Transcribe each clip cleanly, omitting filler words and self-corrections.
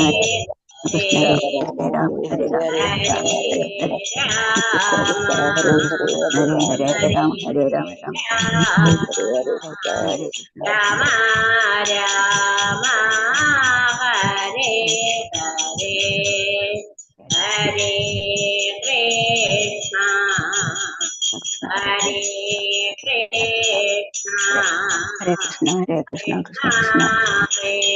Krishna Hare Ram Hare Ram Ram Hare Hare Hare Hare Ram Hare Ram Ram Hare Krishna Rama Rama Hare Hare Hare Krishna Hare Krishna Hare Krishna Hare Krishna Krishna Krishna Hare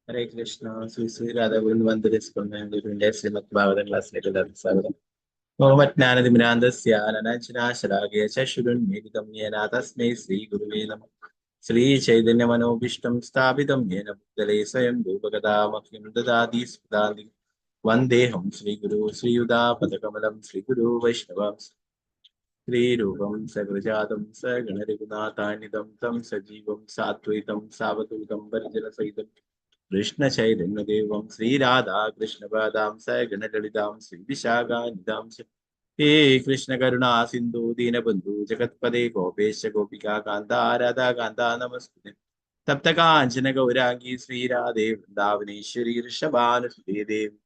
ഹരേ കൃഷ്ണ. ശ്രീ ശ്രീ രാധാഗോവിന്ദ് വന്ദന ശ്രീമദ് ഭാഗവത ക്ലാസ്സിലേക്ക് എല്ലാവർക്കും സ്വാഗതം. ഓമജ്ഞാനതിമിരാന്തസ്യാനനാശലാകേ ചക്ഷുരുന്മീലിതം യേന തസ്മൈ ശ്രീ ഗുരുവേ നമഃ. ശ്രീ ചൈതന്യ മനോഭീഷ്ടം സ്ഥാപിതം യേന ഭൂതലേ സ്വയം രൂപകഥാമഹ്യം ദദാതി സ്ഫുടാന്തി വന്ദേഹം ശ്രീഗുരു ശ്രീയുതാപദകമലം ശ്രീഗുരു വൈഷ്ണവാംസ ശ്രീരൂപം സകൃജാതം സഗണരഘുനാഥാന്വിതം തം സജീവം സാത്വൈതം സാവധൂതം പരിജനസഹിതം കൃഷ്ണ ചൈതന്യദേവം ശ്രീരാധാ കൃഷ്ണപാദാം സഗണലളിതാം ശ്രീവിശാഖാനിതാം ഹേ കൃഷ്ണ കരുണാ സിന്ധു ദീനബന്ധു ജഗത്പദേ ഗോപേശ ഗോപികാ കാന്ത രാധാ കാന്ത നമസ്തുതേ. തപ്തകാഞ്ചന ഗൗരാംഗി ശ്രീരാധേ വൃന്ദാവനേശ്വരി ഋഷഭാനുസുതേ ദേവി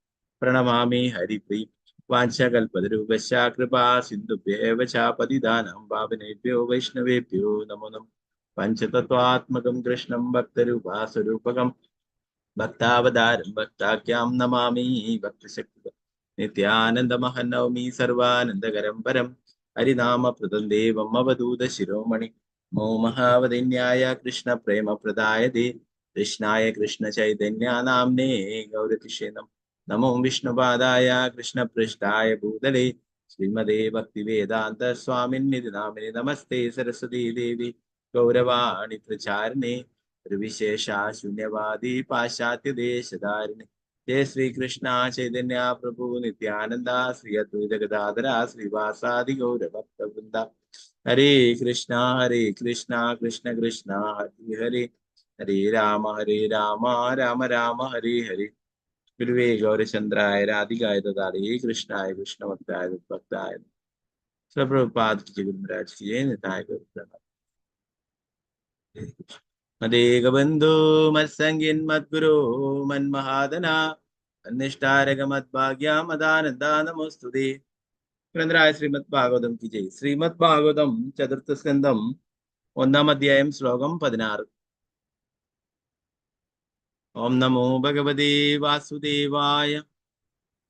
പ്രണമാമി ഹരിപ്രീ. വാഞ്ചകൽപതരൂപശ്ച കൃപാ സിന്ധുഭ്യേവ ച പതിതാനാം പാവനേഭ്യോ വൈഷ്ണവേഭ്യോ നമോ നമഃ. പഞ്ചതത്വാത്മകം കൃഷ്ണം ഭക്തരൂപാസ്വരൂപകം ഭക്താവതാരം ഭക്താഖ്യാം നമാമി ഭക്തശക്തി നിത്യാനന്ദമഹനൗമി സർവാനന്ദകരം പരം ഹരിനാമപ്രദം ദേവം അവധൂത ശിരോമണി. നമോ മഹാവദന്യായ കൃഷ്ണ പ്രേമ പ്രദായതേ കൃഷ്ണായ കൃഷ്ണ ചൈതന്യ നാംനേ ഗൗരതിഷേ നമോ വിഷ്ണുപാദായ കൃഷ്ണപൃഷ്ഠായ ഭൂതലേ ശ്രീമദേ ഭക്തിവേദാന്ത സ്വാമിന്നിധി നാമിനി. നമസ്തേ സരസ്വതീ ദേവി ഗൗരവാണി പ്രചാരിണേ വിശേഷ ശൂന്യവാദി പാശ്ചാത്യ ദേശധാരിണി. ജയ ശ്രീകൃഷ്ണ ചൈതന്യ പ്രഭു നിത്യാനന്ദ ശ്രീ അദ്വൈത ഗദാധര ശ്രീവാസാദി ഗൗരഭക്തവൃന്ദ. ഹരേ കൃഷ്ണ കൃഷ്ണ കൃഷ്ണ ഹരി ഹരേ ഹരേ രാമ രാമ രാമ ഹരേ ഹരേ. ഗുരുവേ ഗൗരചന്ദ്രായ രാധികായ ദദാതേ കൃഷ്ണായ കൃഷ്ണഭക്തായ ഭക്തായ പ്രഭുപാദ ഗുരുരാജ് കി ജയ. നിതായ ഗൗരപ്രഭാത്. മദേകബന്ധു മത്സംഗിൻ മദ്ഗുരു മന്മഹാദന അന്നിഷ്ടാരക മദ്ഭാഗ്യ മദാനന്ദ നമോസ്തുതേ. ഗ്രന്ഥരായ ശ്രീമദ് ഭാഗവതം കി ജയ്. ശ്രീമദ് ഭാഗവതം ചതുർത്ഥ സ്കന്ധം 1-ാം അധ്യായം ശ്ലോകം 16. ഓം നമോ ഭഗവതേ വാസുദേവായ.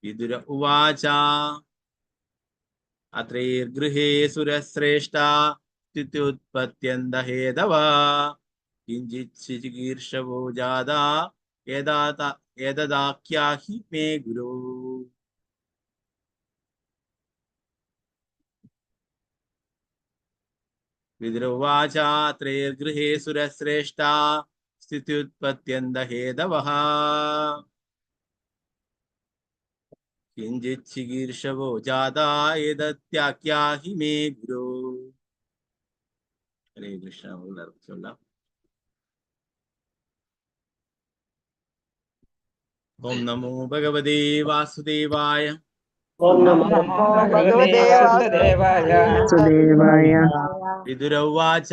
വിദുര ഉവാച അത്രൈർഗൃഹേ സുരശ്രേഷ്ഠാ സ്ഥിത്യുത്പത്യന്ത ഹേതവാ കിഞ്ചിച്ഛിചികീർഷവോ ജാതാ ഏതദാഖ്യാഹി മേ ഗുരോ. വിദുര ഉവാച ത്രൈർഗൃഹേ സുരശ്രേഷ്ഠാ സ്ഥിത്യുത്പത്യന്ത ഹേതവഃ കിഞ്ചിച്ഛികീർഷവോ ജാതാ ഏതദാഖ്യാഹി മേ ഗുരോ. ഹരേ കൃഷ്ണ. ചൊല്ലാം. ഓം നമോ ഭഗവതേ വാസുദേവായ. ഓം നമോ ഭഗവതേ വാസുദേവായ. വിദുര ഉവാച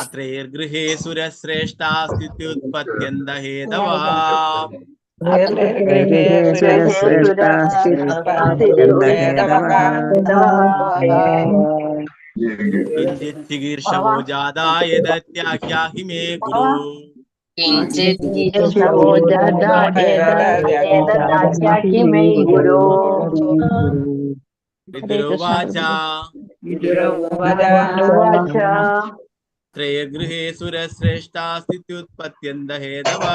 അത്രൈർഗൃഹേ സുരശ്രേഷ്ഠാ സ്ഥിത്യുത്പത്യന്ത ഹേതവഃ കിഞ്ചിച്ഛികീർഷവോ ജാതാ ഏതദാഖ്യാഹി മേ ഗുരോ. വിദുരോവാച ത്രയഗൃഹേ സുരശ്രേഷ്ഠാ സ്ഥിത്യുത്പത്യന്ത ഹേതവഃ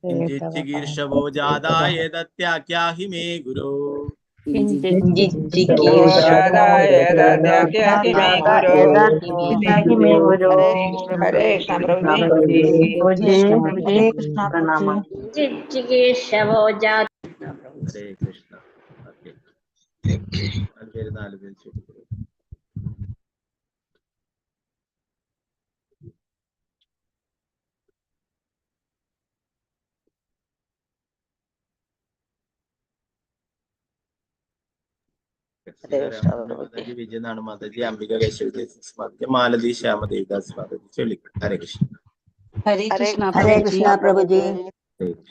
കിഞ്ചിച്ഛികീർഷവോ ജാതാ ഏതദാഖ്യാഹി മേ ഗുരോ. मे गुरु। ഹരേ കൃഷ്ണ പ്രഭുജി. हरे कृष्णा प्रणाम। ജിജ്ഞേശവോ ജാത ഹരേ കൃഷ്ണ. ഓക്കെ, പേര് 4 പേര് ചോദിക്കും. മാതാജി, വിജയനാണ് മാതാജി, അംബിക കേശവദാസ് മാതാജി, മാലതി ശ്യാമദേവദാസ് മാതാജി ചൊല്ലിക്കും. ഹരേ കൃഷ്ണ. हरे कृष्णा प्रभु जी।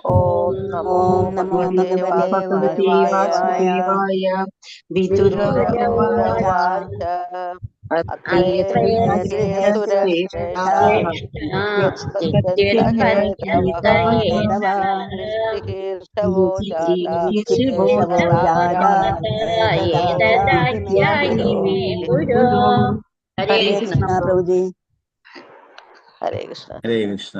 ओम ओम नमो भगवते वासुदेवाय। विदुरवाच अत्रे सुरश्रेष्ठा ऋषिकेशवो जाता हरे कृष्णा प्रभु जी। हरे कृष्ण। ഹരേ കൃഷ്ണ.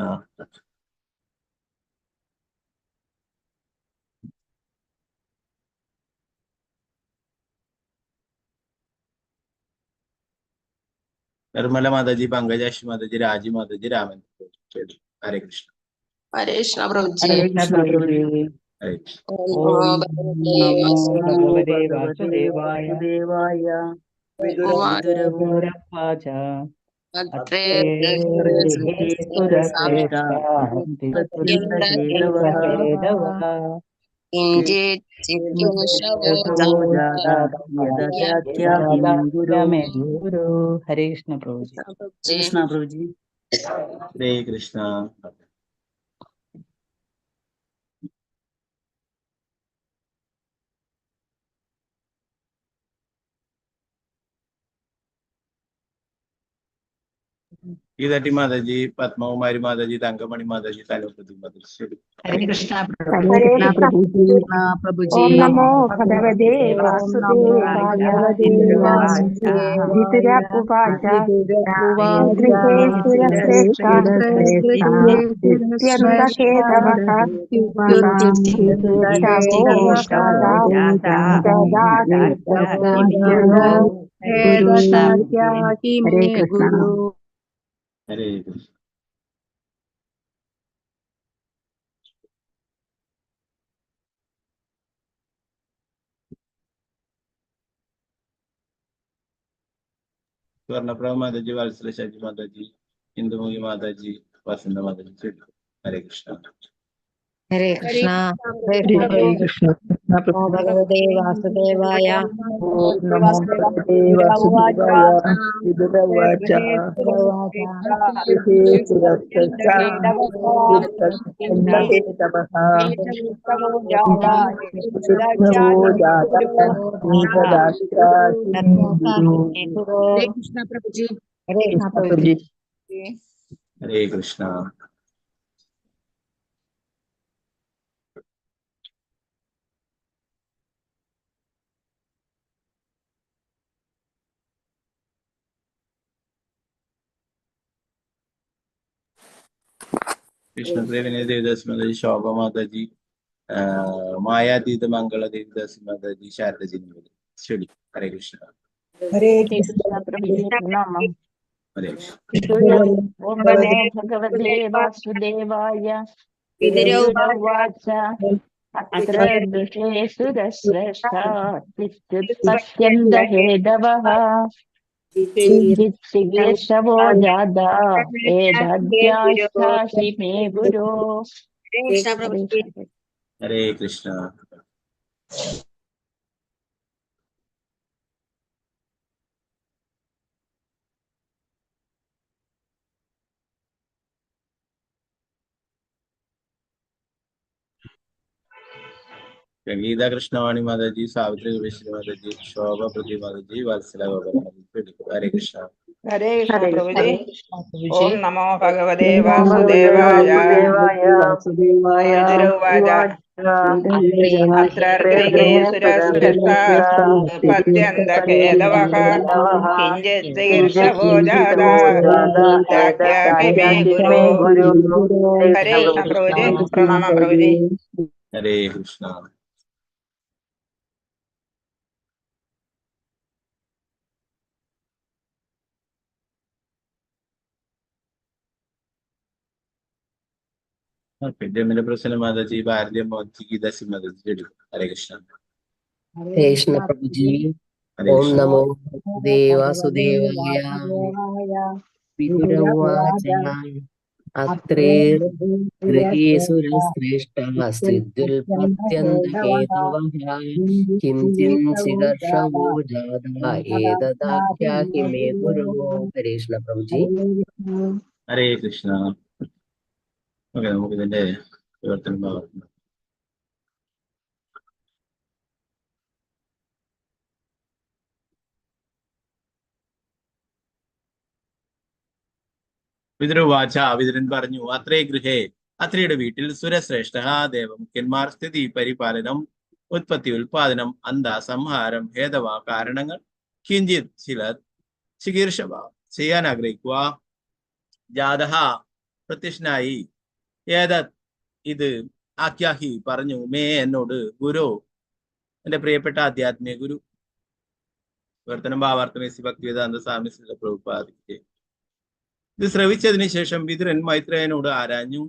നിർമ്മല മാതാജി, പങ്കജാക്ഷി മാതാജി, രാജി മാതാജി, രാമൻ. ഹരേ കൃഷ്ണ. हरे कृष्ण प्रभु जी। हरे कृष्णा प्रभु जी। ഹരേ കൃഷ്ണ. ഓം നമോ ഭഗവതേ വാസുദേവായ. വിദുരവാച अत्रे സുരശ്രേഷ്ഠ ഗുരു. ഹരേ കൃഷ്ണ പ്രഭു ജി. कृष्णा प्रभु जी। ഹരേ കൃഷ്ണ. ഗീതാട്ടി മാതാജി, പത്മകുമാരി മാതാജി, തങ്കമണി മാതാജി, തലോപതി മാതാജി. ശരി. हरे कृष्णा प्रभु जी। ओम नमो भगवते वासुदेवाय। विदुरवाच अत्रे सुरश्रेष्ठा अत्यन्तखेदवः ऋषिकेशवो जाता ददाति हरे कृष्णा। ഹരേ കൃഷ്ണ. സ്വർണപ്രഭ മാതാജി, വത്സല ഷാജി മാതാജി, ഇന്ദുമുഖി മാതാജി, വസന്ത മാതാജി. ശരി. ഹരേ കൃഷ്ണ. हरे कृष्णा। भगवते वासुदेवाय। ഓം നമോ ഭഗവതേ വാസുദേവായ. വിദുരവാച हरे कृष्ण प्रभु जी। हरे कृष्ण प्रभु जी। ഹരേ കൃഷ്ണ. കൃഷ്ണപ്രിയ വിനയ ദേവദാസ് മാതാജി, ശോഭ മാതാജി, മായാതീത മംഗള ദേവദാസ് മാതാജി, ശാരദജി. ശരി. ഹരേ കൃഷ്ണ. हरे कृष्णा प्रभु जी। प्रणाम। ഹരേ കൃഷ്ണ. ओम नमो भगवते वासुदेवाय। विदुरवाच अत्र सुरश्रेष्ठा पश्यन्तहेदवः ऋषिकेशवो जाता एतद्यास्थासि मे गुरु। कृष्ण प्रभु जी। ഹരേ കൃഷ്ണ. ഗീതാ കൃഷ്ണവാണി മാതാജി, സാവിത്രി കൃഷ്ണ മാതാജി, ശോഭ പ്രതി മാതാജി, വത്സല മാതാജി. ഹരേ കൃഷ്ണ. ഹരേ കൃഷ്ണ പ്രഭു ജി. ഓം നമോ ഭഗവതേ വാസുദേവായ. വിദുരവാച അത്രേ സുരശ്രേഷ്ഠാ പത്യന്തഖേദവഃ കിഞ്ചിത് ശീർഷവോ ജാതാ ദാസ്യാമി മേ ഗുരു. ഹരേ കൃഷ്ണ പ്രഭു ജി. പ്രണാമം പ്രഭു ജി. ഹരേ കൃഷ്ണ. ഓക്കെ, ജമില പ്രസന്ന മാതാജി, ഭാരതീയ മോദിജി, ദശി മാതാജി എടുക്കും. ഹരേ കൃഷ്ണ. കൃഷ്ണ പ്രഭുജി. ഹരേ ഓം കൃഷ്ണ. നമോ ദേവാസുദേവായ. വിദുരവാച അത്രേ ഗൃഹേ സുരശ്രേഷ്ഠഃ സിദ്ധ്യുൽപത്യന്തഹേതവഃ കിഞ്ചിൻചികർഷവോ ജാതഃ ഏതദാഖ്യാഹി മേ ഗുരോ. ഹരേ കൃഷ്ണ പ്രഭുജി. ഹരേ കൃഷ്ണ. ഓക്കെ, നമുക്ക് ഇതിന്റെ വിവർത്തനം നോക്കാം. വിതുരവാച, വിതുരൻ പറഞ്ഞു, അത്രേ ഗൃഹേ, അത്രയുടെ വീട്ടിൽ, സുരശ്രേഷ്ഠ ദേവമുഖ്യന്മാർ, സ്ഥിതി പരിപാലനം, ഉത്പത്തി ഉൽപാദനം, അന്ത സംഹാരം, ഹേതവ കാരണങ്ങൾ, കിഞ്ചിത് ചിലർ, ചികീർഷവ ചെയ്യാൻ ആഗ്രഹിക്കുക, ജാതഹ പ്രത്യക്ഷനായി, ഏതത് ഇത്, ആഖ്യാഹി പറഞ്ഞു, മേ എന്നോട്, ഗുരു എന്റെ പ്രിയപ്പെട്ട ആധ്യാത്മിക ഗുരു. വിവർത്തനം ഭാവാർത്ഥമേസി ഭക്തിവേദാന്ത സ്വാമി ശ്രീല പ്രഭുപാദിക്ക്. ഇത് ശ്രവിച്ചതിന് ശേഷം വിതുരൻ മൈത്രേയനോട് ആരാഞ്ഞു,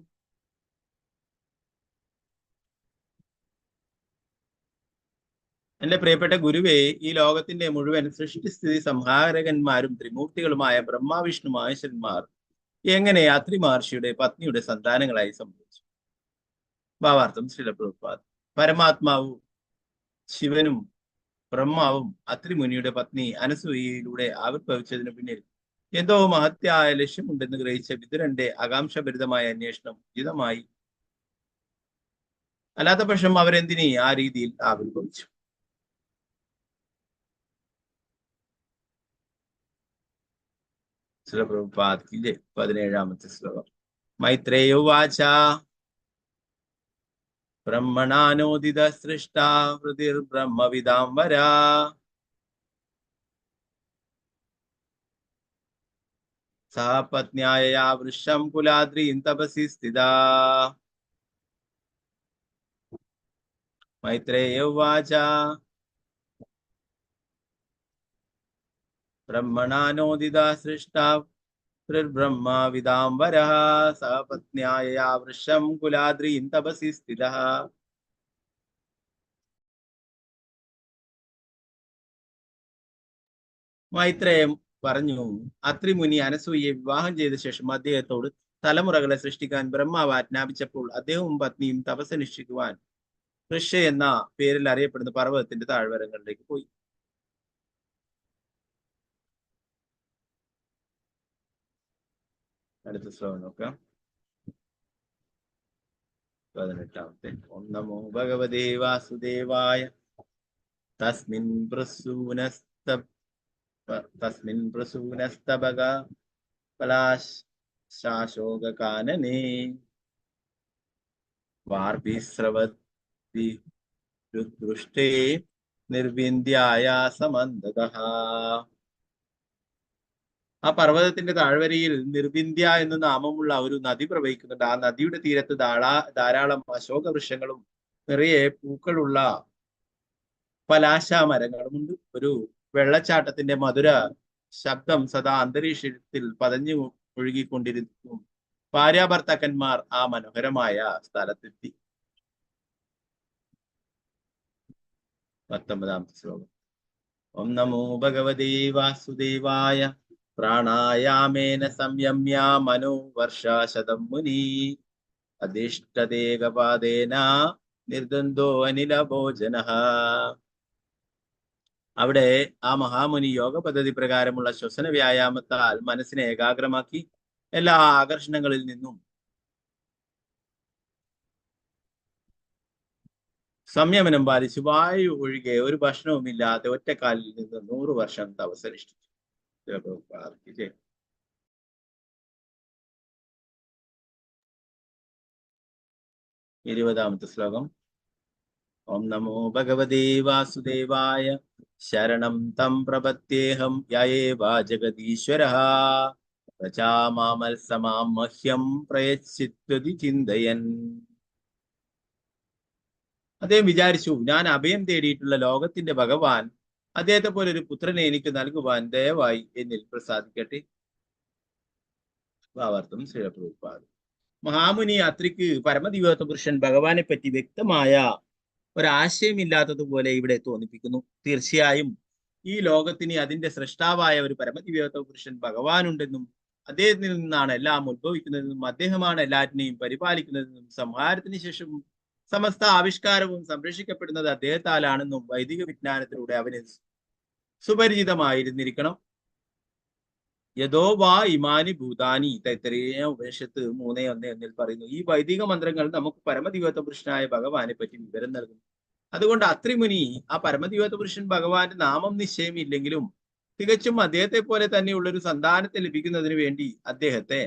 എന്റെ പ്രിയപ്പെട്ട ഗുരുവേ, ഈ ലോകത്തിന്റെ മുഴുവൻ സൃഷ്ടിസ്ഥിതി സംഹാരകന്മാരും ത്രിമൂർത്തികളുമായ ബ്രഹ്മ വിഷ്ണു മഹേശ്വരന്മാർ എങ്ങനെ അത്രി മഹർഷിയുടെ പത്നിയുടെ സന്താനങ്ങളായി സംഭവിച്ചു? ഭാവാർത്ഥം ശ്രീല പ്രഭുപാദ്. പരമാത്മാവും ശിവനും ബ്രഹ്മാവും അത്രി മുനിയുടെ പത്നി അനസൂയയിലൂടെ ആവിർഭവിച്ചതിനു പിന്നിൽ എന്തോ മഹത്യായ ലക്ഷ്യമുണ്ടെന്ന് ഗ്രഹിച്ച വിതുരന്റെ ആകാംക്ഷഭരിതമായ അന്വേഷണം ഉചിതമായി. അല്ലാത്ത പക്ഷം അവരെന്തിനീ ആ രീതിയിൽ ആവിർഭവിച്ചു? ശ്രീല പ്രഭുപാദിന്റെ 17ാമത്തെ ശ്ലോകം. മൈത്രേയോ വാച ബ്രഹ്മണാനോദിത സൃഷ്ടാ ഹൃതിർബ്രഹ്മവിദാംബരാ സഹ പത്ന്യായ വൃഷം കുലാദ്രീം തപസി സ്ഥിതാ. മൈത്രേയ ഉവാച ബ്രഹ്മണാനോദിത സൃഷ്ടാ ഹൃദ്ബ്രഹ്മവിദാംബരഃ സഹ പത്ന്യായ വൃഷം കുലാദ്രീം തപസി സ്ഥിതഃ. മൈത്രേയം പറഞ്ഞു, അത്രി മുനി അനസൂയയെ വിവാഹം ചെയ്ത ശേഷം അദ്ദേഹത്തോട് തലമുറകളെ സൃഷ്ടിക്കാൻ ബ്രഹ്മാവ് ആജ്ഞാപിച്ചപ്പോൾ അദ്ദേഹവും പത്നിയും തപസ്സനുഷ്ഠിക്കുവാൻ ഋഷ എന്ന പേരിൽ അറിയപ്പെടുന്ന പർവ്വതത്തിന്റെ താഴ്വരങ്ങളിലേക്ക് പോയി. അടുത്ത ശ്ലോകം നോക്കാം. 18ാമത്തെ. ഓം നമോ ഭഗവതേ വാസുദേവായ. തസ്മിൻ പ്രസൂനസ്തബക പലാശാശോകാനനേ വാർഭിസ്രവതി രുദൃഷ്ടേ നിർവിന്ദ്യായ സമന്തതഃ. ആ പർവ്വതത്തിന്റെ താഴ്വരയിൽ നിർവിന്ദ്യ എന്ന നാമമുള്ള ഒരു നദി പ്രവഹിക്കുന്നുണ്ട്. ആ നദിയുടെ തീരത്ത് ധാരാളം അശോക വൃക്ഷങ്ങളും നിറയെ പൂക്കളുള്ള പലാശ മരങ്ങളുമുണ്ട്. ഒരു വെള്ളച്ചാട്ടത്തിന്റെ മധുര ശബ്ദം സദാ അന്തരീക്ഷത്തിൽ പതഞ്ഞു ഒഴുകിക്കൊണ്ടിരിക്കും. ഭാര്യാഭർത്താക്കന്മാർ ആ മനോഹരമായ സ്ഥലത്തെത്തി. 19ാമത്തെ ശ്ലോകം. ഓം നമോ ഭഗവതേ വാസുദേവായ. പ്രാണായാമേന സംയമ്യ മനോ വർഷാശതം മുനി അധിഷ്ഠതേകപാദേന നിർദ്വന്ദ്വോ അനിലഭോജനഃ. അവിടെ ആ മഹാമുനി യോഗ പദ്ധതി പ്രകാരമുള്ള ശ്വസന വ്യായാമത്താൽ മനസ്സിനെ ഏകാഗ്രമാക്കി എല്ലാ ആകർഷണങ്ങളിൽ നിന്നും സംയമനം പാലിച്ചു വായു ഒഴികെ ഒരു ഭക്ഷണവും ഇല്ലാതെ ഒറ്റക്കാലിൽ നിന്ന് 100 വർഷം തപസ്സനുഷ്ഠിച്ചു. 20ാമത്തെ ശ്ലോകം. ഓം നമോ ഭഗവതേ വാസുദേവായ. ശരണം തം പ്രപദ്യേഹം യയേവാ ജഗദീശ്വരഃ പ്രജാമാമത്സമാം മഹ്യം പ്രയച്ഛിത്വതി ചിന്തയൻ. അദ്ദേഹം വിചാരിച്ചു, ഞാൻ അഭയം തേടിയിട്ടുള്ള ലോകത്തിന്റെ ഭഗവാൻ അദ്ദേഹത്തെ പോലെ ഒരു പുത്രനെ എനിക്ക് നൽകുവാൻ ദയവായി എന്നിൽ പ്രസാദിക്കട്ടെ. ഭാവാർത്ഥം ശ്രീല പ്രഭുപാദ്. മഹാമുനി അത്രിക്ക് പരമദിവ്യോത്ത പുരുഷൻ ഭഗവാനെ പറ്റി വ്യക്തമായ ഒരാശയമില്ലാത്തതുപോലെ ഇവിടെ തോന്നിപ്പിക്കുന്നു. തീർച്ചയായും ഈ ലോകത്തിന് അതിന്റെ സൃഷ്ടാവായ ഒരു പരമദിവ്യോത്ത പുരുഷൻ ഭഗവാനുണ്ടെന്നും അദ്ദേഹത്തിൽ നിന്നാണ് എല്ലാം ഉത്ഭവിക്കുന്നതെന്നും അദ്ദേഹമാണ് എല്ലാറ്റിനെയും പരിപാലിക്കുന്നതെന്നും സംഹാരത്തിന് ശേഷം സമസ്ത ആവിഷ്കാരവും സംരക്ഷിക്കപ്പെടുന്നത് അദ്ദേഹത്താലാണെന്നും വൈദിക വിജ്ഞാനത്തിലൂടെ അവന് സുപരിചിതമായിരുന്നിരിക്കണം. യഥോ വാ ഇമാനി ഭൂതാനി തൈത്തരീയ ഉപനിഷത്ത് 3:1 പറയുന്നു. ഈ വൈദിക മന്ത്രങ്ങൾ നമുക്ക് പരമദിവ്യോത്ത പുരുഷനായ ഭഗവാനെ പറ്റി വിവരം നൽകുന്നു. അതുകൊണ്ട് അത്രിമുനി ആ പരമദിവ്യോത്ത പുരുഷൻ ഭഗവാന്റെ നാമം നിശ്ചയമില്ലെങ്കിലും തികച്ചും അദ്ദേഹത്തെ പോലെ തന്നെയുള്ള ഒരു സന്താനത്തെ ലഭിക്കുന്നതിന് വേണ്ടി അദ്ദേഹത്തെ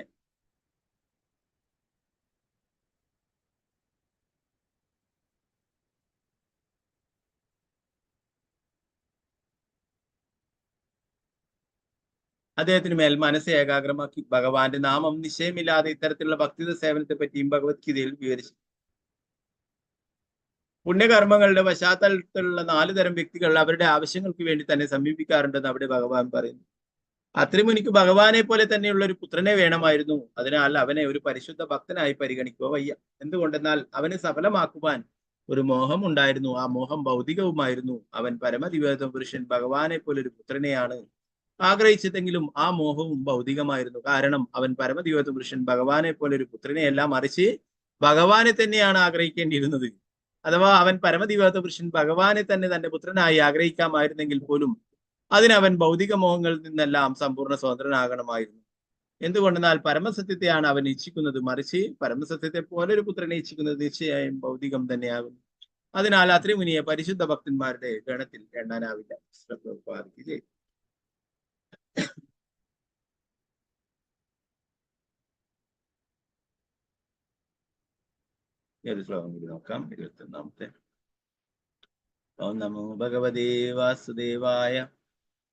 അദ്ദേഹത്തിന് മേൽ മനസ്സ് ഏകാഗ്രമാക്കി. ഭഗവാന്റെ നാമം നിശ്ചയമില്ലാതെ ഇത്തരത്തിലുള്ള ഭക്തിത സേവനത്തെ പറ്റിയും ഭഗവത്ഗീതയിൽ വിവരിച്ചു. പുണ്യകർമ്മങ്ങളുടെ പശ്ചാത്തലത്തിലുള്ള 4 തരം വ്യക്തികൾ അവരുടെ ആവശ്യങ്ങൾക്ക് വേണ്ടി തന്നെ സമീപിക്കാറുണ്ടെന്ന് അവിടെ ഭഗവാൻ പറയുന്നു. അത്രിമുനിക്ക് ഭഗവാനെ പോലെ തന്നെയുള്ള ഒരു പുത്രനെ വേണമായിരുന്നു. അതിനാൽ അവനെ ഒരു പരിശുദ്ധ ഭക്തനായി പരിഗണിക്കുക വയ്യ. എന്തുകൊണ്ടെന്നാൽ അവന് സഫലമാക്കുവാൻ ഒരു മോഹം ഉണ്ടായിരുന്നു. ആ മോഹം ഭൗതികവുമായിരുന്നു. അവൻ പരമദിവ്യോത്ത പുരുഷൻ ഭഗവാനെ പോലെ ഒരു പുത്രനെയാണ് ആഗ്രഹിച്ചതെങ്കിലും ആ മോഹവും ഭൗതികമായിരുന്നു. കാരണം അവൻ പരമദിവ്യോത്ത പുരുഷൻ ഭഗവാനെ പോലെ ഒരു പുത്രനെയല്ല, മറിച്ച് ഭഗവാനെ തന്നെയാണ് ആഗ്രഹിക്കേണ്ടിയിരുന്നത്. അഥവാ അവൻ പരമദിവ്യോത്ത പുരുഷൻ ഭഗവാനെ തന്നെ തന്റെ പുത്രനായി ആഗ്രഹിക്കാമായിരുന്നെങ്കിൽ പോലും അതിനവൻ ഭൗതിക മോഹങ്ങളിൽ നിന്നെല്ലാം സമ്പൂർണ്ണ സ്വതന്ത്രനാകണമായിരുന്നു. എന്തുകൊണ്ടെന്നാൽ പരമസത്യത്തെയാണ് അവൻ ഇച്ഛിക്കുന്നത്, മറിച്ച് പരമസത്യത്തെ പോലെ ഒരു പുത്രനെ ഇച്ഛിക്കുന്നത് നിശ്ചയായും ഭൗതികം തന്നെയാകുന്നു. അതിനാൽ അത്രിമുനിയെ പരിശുദ്ധ ഭക്തന്മാരുടെ ഗണത്തിൽ എണ്ണാനാവില്ല. ചെയ്തു. ഒരു ശ്ലോകം കൂടി നോക്കാം. 21-ാമത്തെ. ഓം നമോ ഭഗവതേ വാസുദേവായ.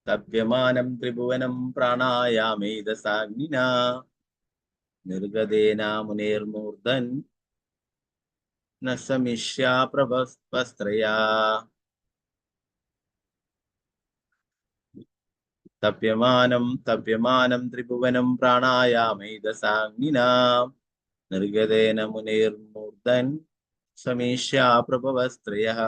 തപ്യമാനം ത്രിഭുവനം പ്രാണായാമേധസാഗ്നിനാ നിർഗതേന മുനേർമൂർധൻ ന സമിഷ്യാ പ്രഭസ്ത്രയാ. തപ്യമാനം ത്രിഭുവനം പ്രാണായാമേധസാഗ്നിനാ നിർഗതേന മുനേർമൂർധൻ സമീഷ്യാ പ്രഭവസ്ത്രയഃ.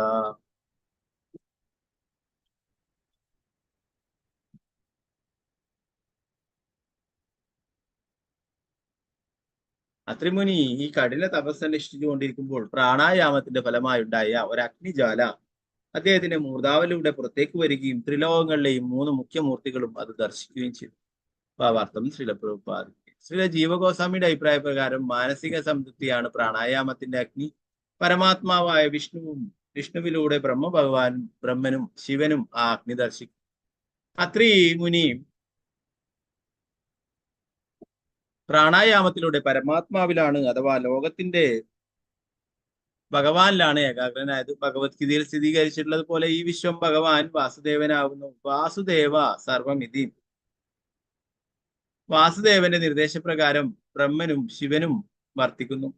അത്രിമുനി ഈ കഠിന തപസ് അനുഷ്ഠിച്ചുകൊണ്ടിരിക്കുമ്പോൾ പ്രാണായാമത്തിന്റെ ഫലമായുണ്ടായ ഒരു അഗ്നിജ്വാല അദ്ദേഹത്തിന്റെ മൂർധാവിലൂടെ പുറത്തേക്ക് വരികയും ത്രിലോകങ്ങളിലെയും 3 മുഖ്യമൂർത്തികളും അത് ദർശിക്കുകയും ചെയ്തു. ഭാവാർത്ഥം ശ്രീല പ്രഭുപാദ. ശ്രീല ജീവഗോസ്വാമിയുടെ അഭിപ്രായ പ്രകാരം മാനസിക സംതൃപ്തിയാണ് പ്രാണായാമത്തിന്റെ അഗ്നി. പരമാത്മാവായ വിഷ്ണുവിലൂടെ ബ്രഹ്മനും ശിവനും ആ അഗ്നി ദർശിക്കും. അത്രി മുനി പ്രാണായാമത്തിലൂടെ പരമാത്മാവിലാണ് അഥവാ ലോകത്തിന്റെ ഭഗവാനിലാണ് ഏകാഗ്രനായത്. ഭഗവത്ഗീതയിൽ സ്ഥിരീകരിച്ചിട്ടുള്ളത് പോലെ ഈ വിശ്വം ഭഗവാൻ വാസുദേവനാകുന്നു. വാസുദേവ സർവമിതി. വാസുദേവന്റെ നിർദ്ദേശപ്രകാരം ബ്രഹ്മനും ശിവനും വർത്തിക്കുന്നു.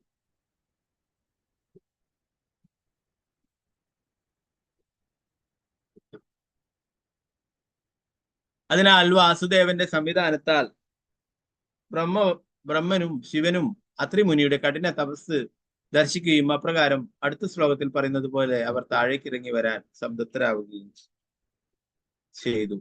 അതിനാൽ വാസുദേവന്റെ സംവിധാനത്താൽ ബ്രഹ്മനും ശിവനും അത്രിമുനിയുടെ കഠിന തപസ് ദർശിക്കുകയും അപ്രകാരം അടുത്ത ശ്ലോകത്തിൽ പറയുന്നത് പോലെ അവർ താഴേക്ക് ഇറങ്ങി വരാൻ സംതൃപ്തരാവുകയും ചെയ്തു.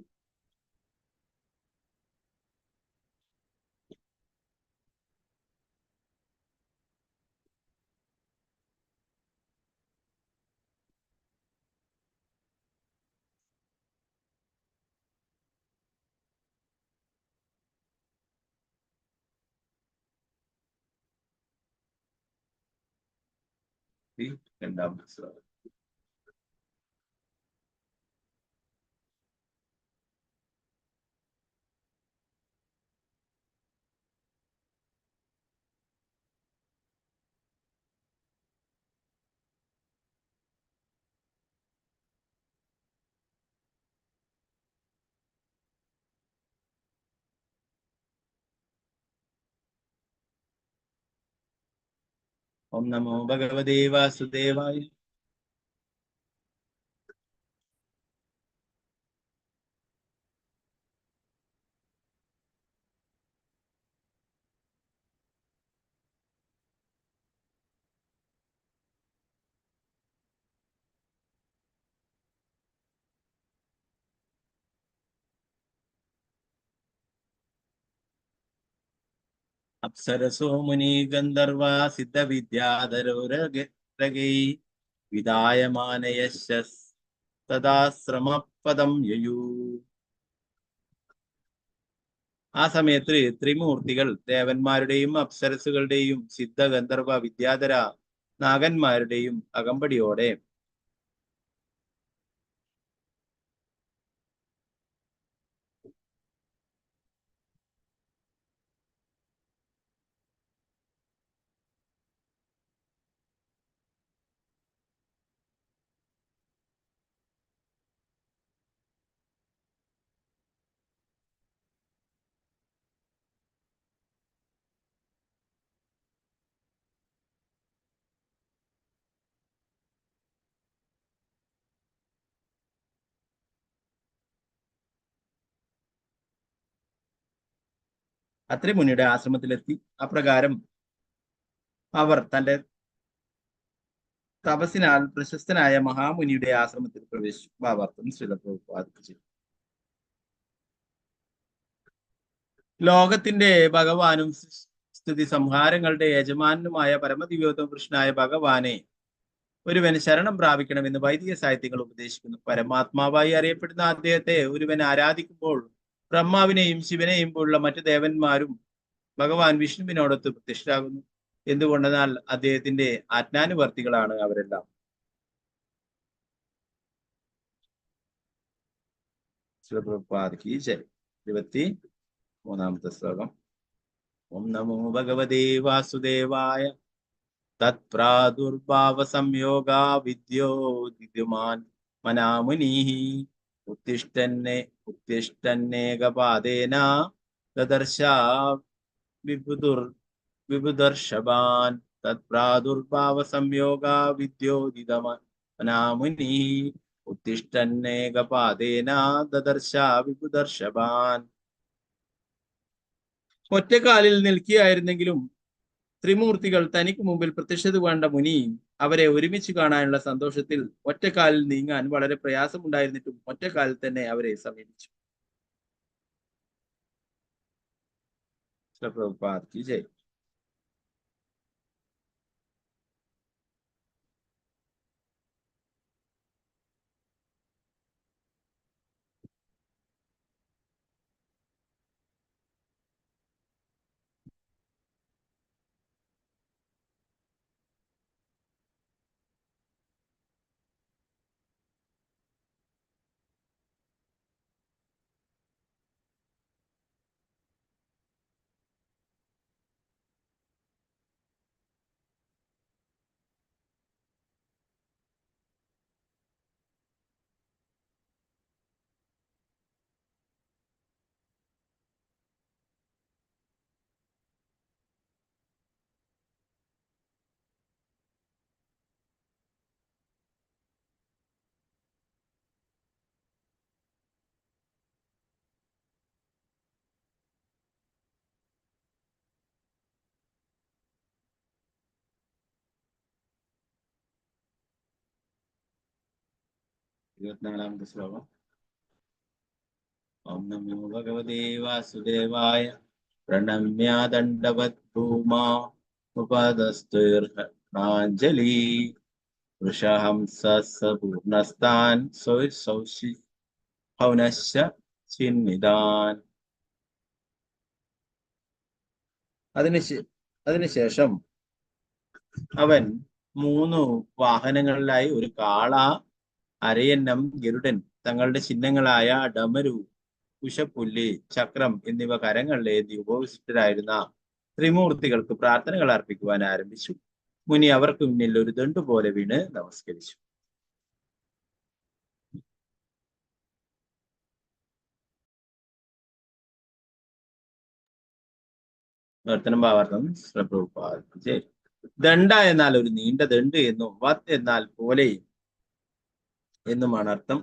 രണ്ടാമത്തെ ശ്ലോകം. ഓം നമോ ഭഗവതേ വാസുദേവായ. അപ്സരസോ മുനി ഗന്ധർവ സിദ്ധവിദ്യാധരോരഗൈ വിദായമാനയശസ് തദാശ്രമപദം യയൂ. ആ സമയത്ത് ത്രിമൂർത്തികൾ ദേവന്മാരുടെയും അപ്സരസുകളുടെയും സിദ്ധ ഗന്ധർവ വിദ്യാധര നാഗന്മാരുടെയും അകമ്പടിയോടെ അത്രി മുനിയുടെ ആശ്രമത്തിലെത്തി. അപ്രകാരം അവർ തന്റെ തപസ്സിനാൽ പ്രശസ്തനായ മഹാമുനിയുടെ ആശ്രമത്തിൽ പ്രവേശിച്ചു. ഭാവാർത്ഥം ശ്രീല പ്രഭുപാദിച്ചു. ലോകത്തിന്റെ ഭഗവാനും സ്തുതി സംഹാരങ്ങളുടെ യജമാനുമായ പരമദിവ്യോത്തമ കൃഷ്ണനായ ഭഗവാനെ ഒരുവൻ ശരണം പ്രാപിക്കണമെന്ന് വൈദിക സാഹിത്യങ്ങൾ ഉപദേശിക്കുന്നു. പരമാത്മാവായി അറിയപ്പെടുന്ന അദ്ദേഹത്തെ ഒരുവൻ ആരാധിക്കുമ്പോൾ ബ്രഹ്മാവിനെയും ശിവനെയും പോലുള്ള മറ്റു ദേവന്മാരും ഭഗവാൻ വിഷ്ണുവിനോടൊത്ത് പ്രത്യക്ഷരാകുന്നു. എന്തുകൊണ്ടെന്നാൽ അദ്ദേഹത്തിന്റെ ആജ്ഞാനുവർത്തികളാണ് അവരെല്ലാം. ശ്രീപ്രഭുപാദ് ജയ്. 23-ാമത്തെ ശ്ലോകം. ഓം നമോ ഭഗവതേ വാസുദേവായ തത്പ്രാദുർഭാവ സംയോഗാ വിദ്യോദിദ്യുമാൻ മനാമുനീഃ ഉത്തിഷ്ഠന്നേകപാദേന ദദർശ വിബുദർശവാൻ. തത്പ്രാദുർഭാവ സംയോഗാ വിദ്യോദിതമാൻ മനാമുനീഃ ഉത്തിഷ്ഠന്നേകപാദേന ദദർശ വിബുദർശവാൻ. ഒറ്റക്കാലിൽ നിൽക്കുകയായിരുന്നെങ്കിലും ത്രിമൂർത്തികൾ തനിക്ക് മുമ്പിൽ പ്രത്യക്ഷത വേണ്ട മുനി അവരെ ഒരുമിച്ച് കാണാനുള്ള സന്തോഷത്തിൽ ഒറ്റക്കാലിൽ നീങ്ങാൻ വളരെ പ്രയാസമുണ്ടായിരുന്നിട്ടും ഒറ്റക്കാലിൽ തന്നെ അവരെ സമീപിച്ചു. പ്രഭുപാദ് ജയ്. ഇരുപത്തിനാലാമത്തെ ശ്ലോകം. ഓം നമോ ഭഗവതേ വാസുദേവായ പ്രണമ്യ ദണ്ഡവത് ഭൂമാ ഉപദസ്തുർഹണാഞ്ജലി വൃഷഹംസപൂർണസ്ഥാൻ സൗശി ഹൗനശ്ച ചിന്നിദാൻ. അതിനുശേഷം അവൻ 3 വാഹനങ്ങളിലായി ഒരു കാള, അരയന്നം, ഗരുഡൻ തങ്ങളുടെ ചിഹ്നങ്ങളായ ഡമരു, കുശപ്പുല്ല്, ചക്രം എന്നിവ കരങ്ങളിലേന്തി ഉപവിഷ്ടരായിരുന്ന ത്രിമൂർത്തികൾക്ക് പ്രാർത്ഥനകൾ അർപ്പിക്കുവാൻ ആരംഭിച്ചു. മുനി അവർക്ക് മുന്നിൽ ഒരു ദണ്ഡു പോലെ വീണ് നമസ്കരിച്ചു. ഭാവാർത്ഥം പ്രഭുപാദ്. ദണ്ഡ എന്നാൽ ഒരു നീണ്ട ദണ്ഡ് എന്നും വത് എന്നാൽ പോലെ എന്നുമാണ് അർത്ഥം.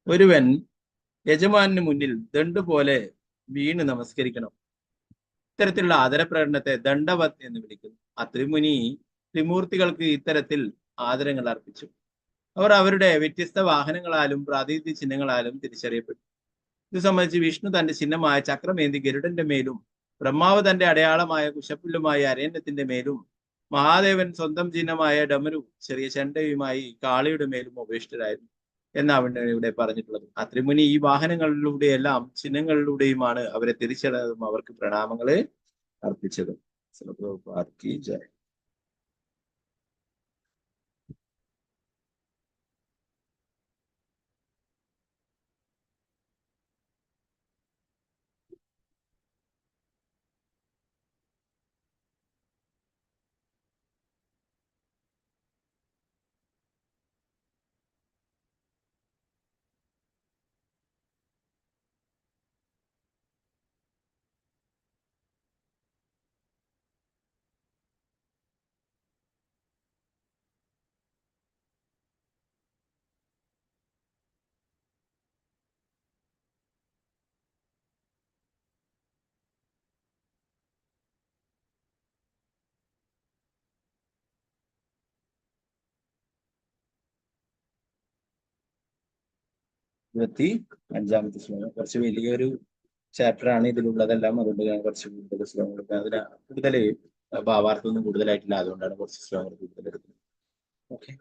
ഒരുവൻ യജമാനു മുന്നിൽ ദണ്ഡ് പോലെ വീണ് നമസ്കരിക്കണം. ഇത്തരത്തിലുള്ള ആദരപ്രകടനത്തെ ദണ്ഡവത് എന്ന് വിളിക്കുന്നു. അത്രിമുനി ത്രിമൂർത്തികൾക്ക് ഇത്തരത്തിൽ ആദരങ്ങൾ അർപ്പിച്ചു. അവർ അവരുടെ വ്യത്യസ്ത വാഹനങ്ങളാലും പ്രാതിനിധ്യ ചിഹ്നങ്ങളാലും തിരിച്ചറിയപ്പെട്ടു. ഇത് സംബന്ധിച്ച് വിഷ്ണു തന്റെ ചിഹ്നമായ ചക്രമേന്തി ഗരുഡന്റെ മേലും ബ്രഹ്മാവ് തന്റെ അടയാളമായ കുശപ്പുല്ലുമായ അരണ്യത്തിന്റെ മേലും മഹാദേവൻ സ്വന്തം ചിഹ്നമായ ഡമരു ചെറിയ ചെണ്ടയുമായി കാളിയുടെ മേലും ഉപേക്ഷിതരായിരുന്നു എന്നാണ് ഇവിടെ പറഞ്ഞിട്ടുള്ളത്. അത്രിമുനി ഈ വാഹനങ്ങളിലൂടെയെല്ലാം ചിഹ്നങ്ങളിലൂടെയുമാണ് അവരെ തിരിച്ചറിഞ്ഞതും അവർക്ക് പ്രണാമങ്ങളെ അർപ്പിച്ചതും. അഞ്ചാമത്തെ ശ്ലോകം കുറച്ച് വലിയൊരു ചാപ്റ്റർ ആണ് ഇതിലുള്ളതെല്ലാം. അതുകൊണ്ട് ഞാൻ കുറച്ച് കൂടുതൽ ശ്ലോകം എടുക്കുക. അതിന് കൂടുതൽ ഭാവാർത്ഥമൊന്നും കൂടുതലായിട്ടില്ല, അതുകൊണ്ടാണ് കുറച്ച് ശ്ലോകങ്ങൾ കൂടുതൽ എടുക്കുന്നത്. ഓക്കെ.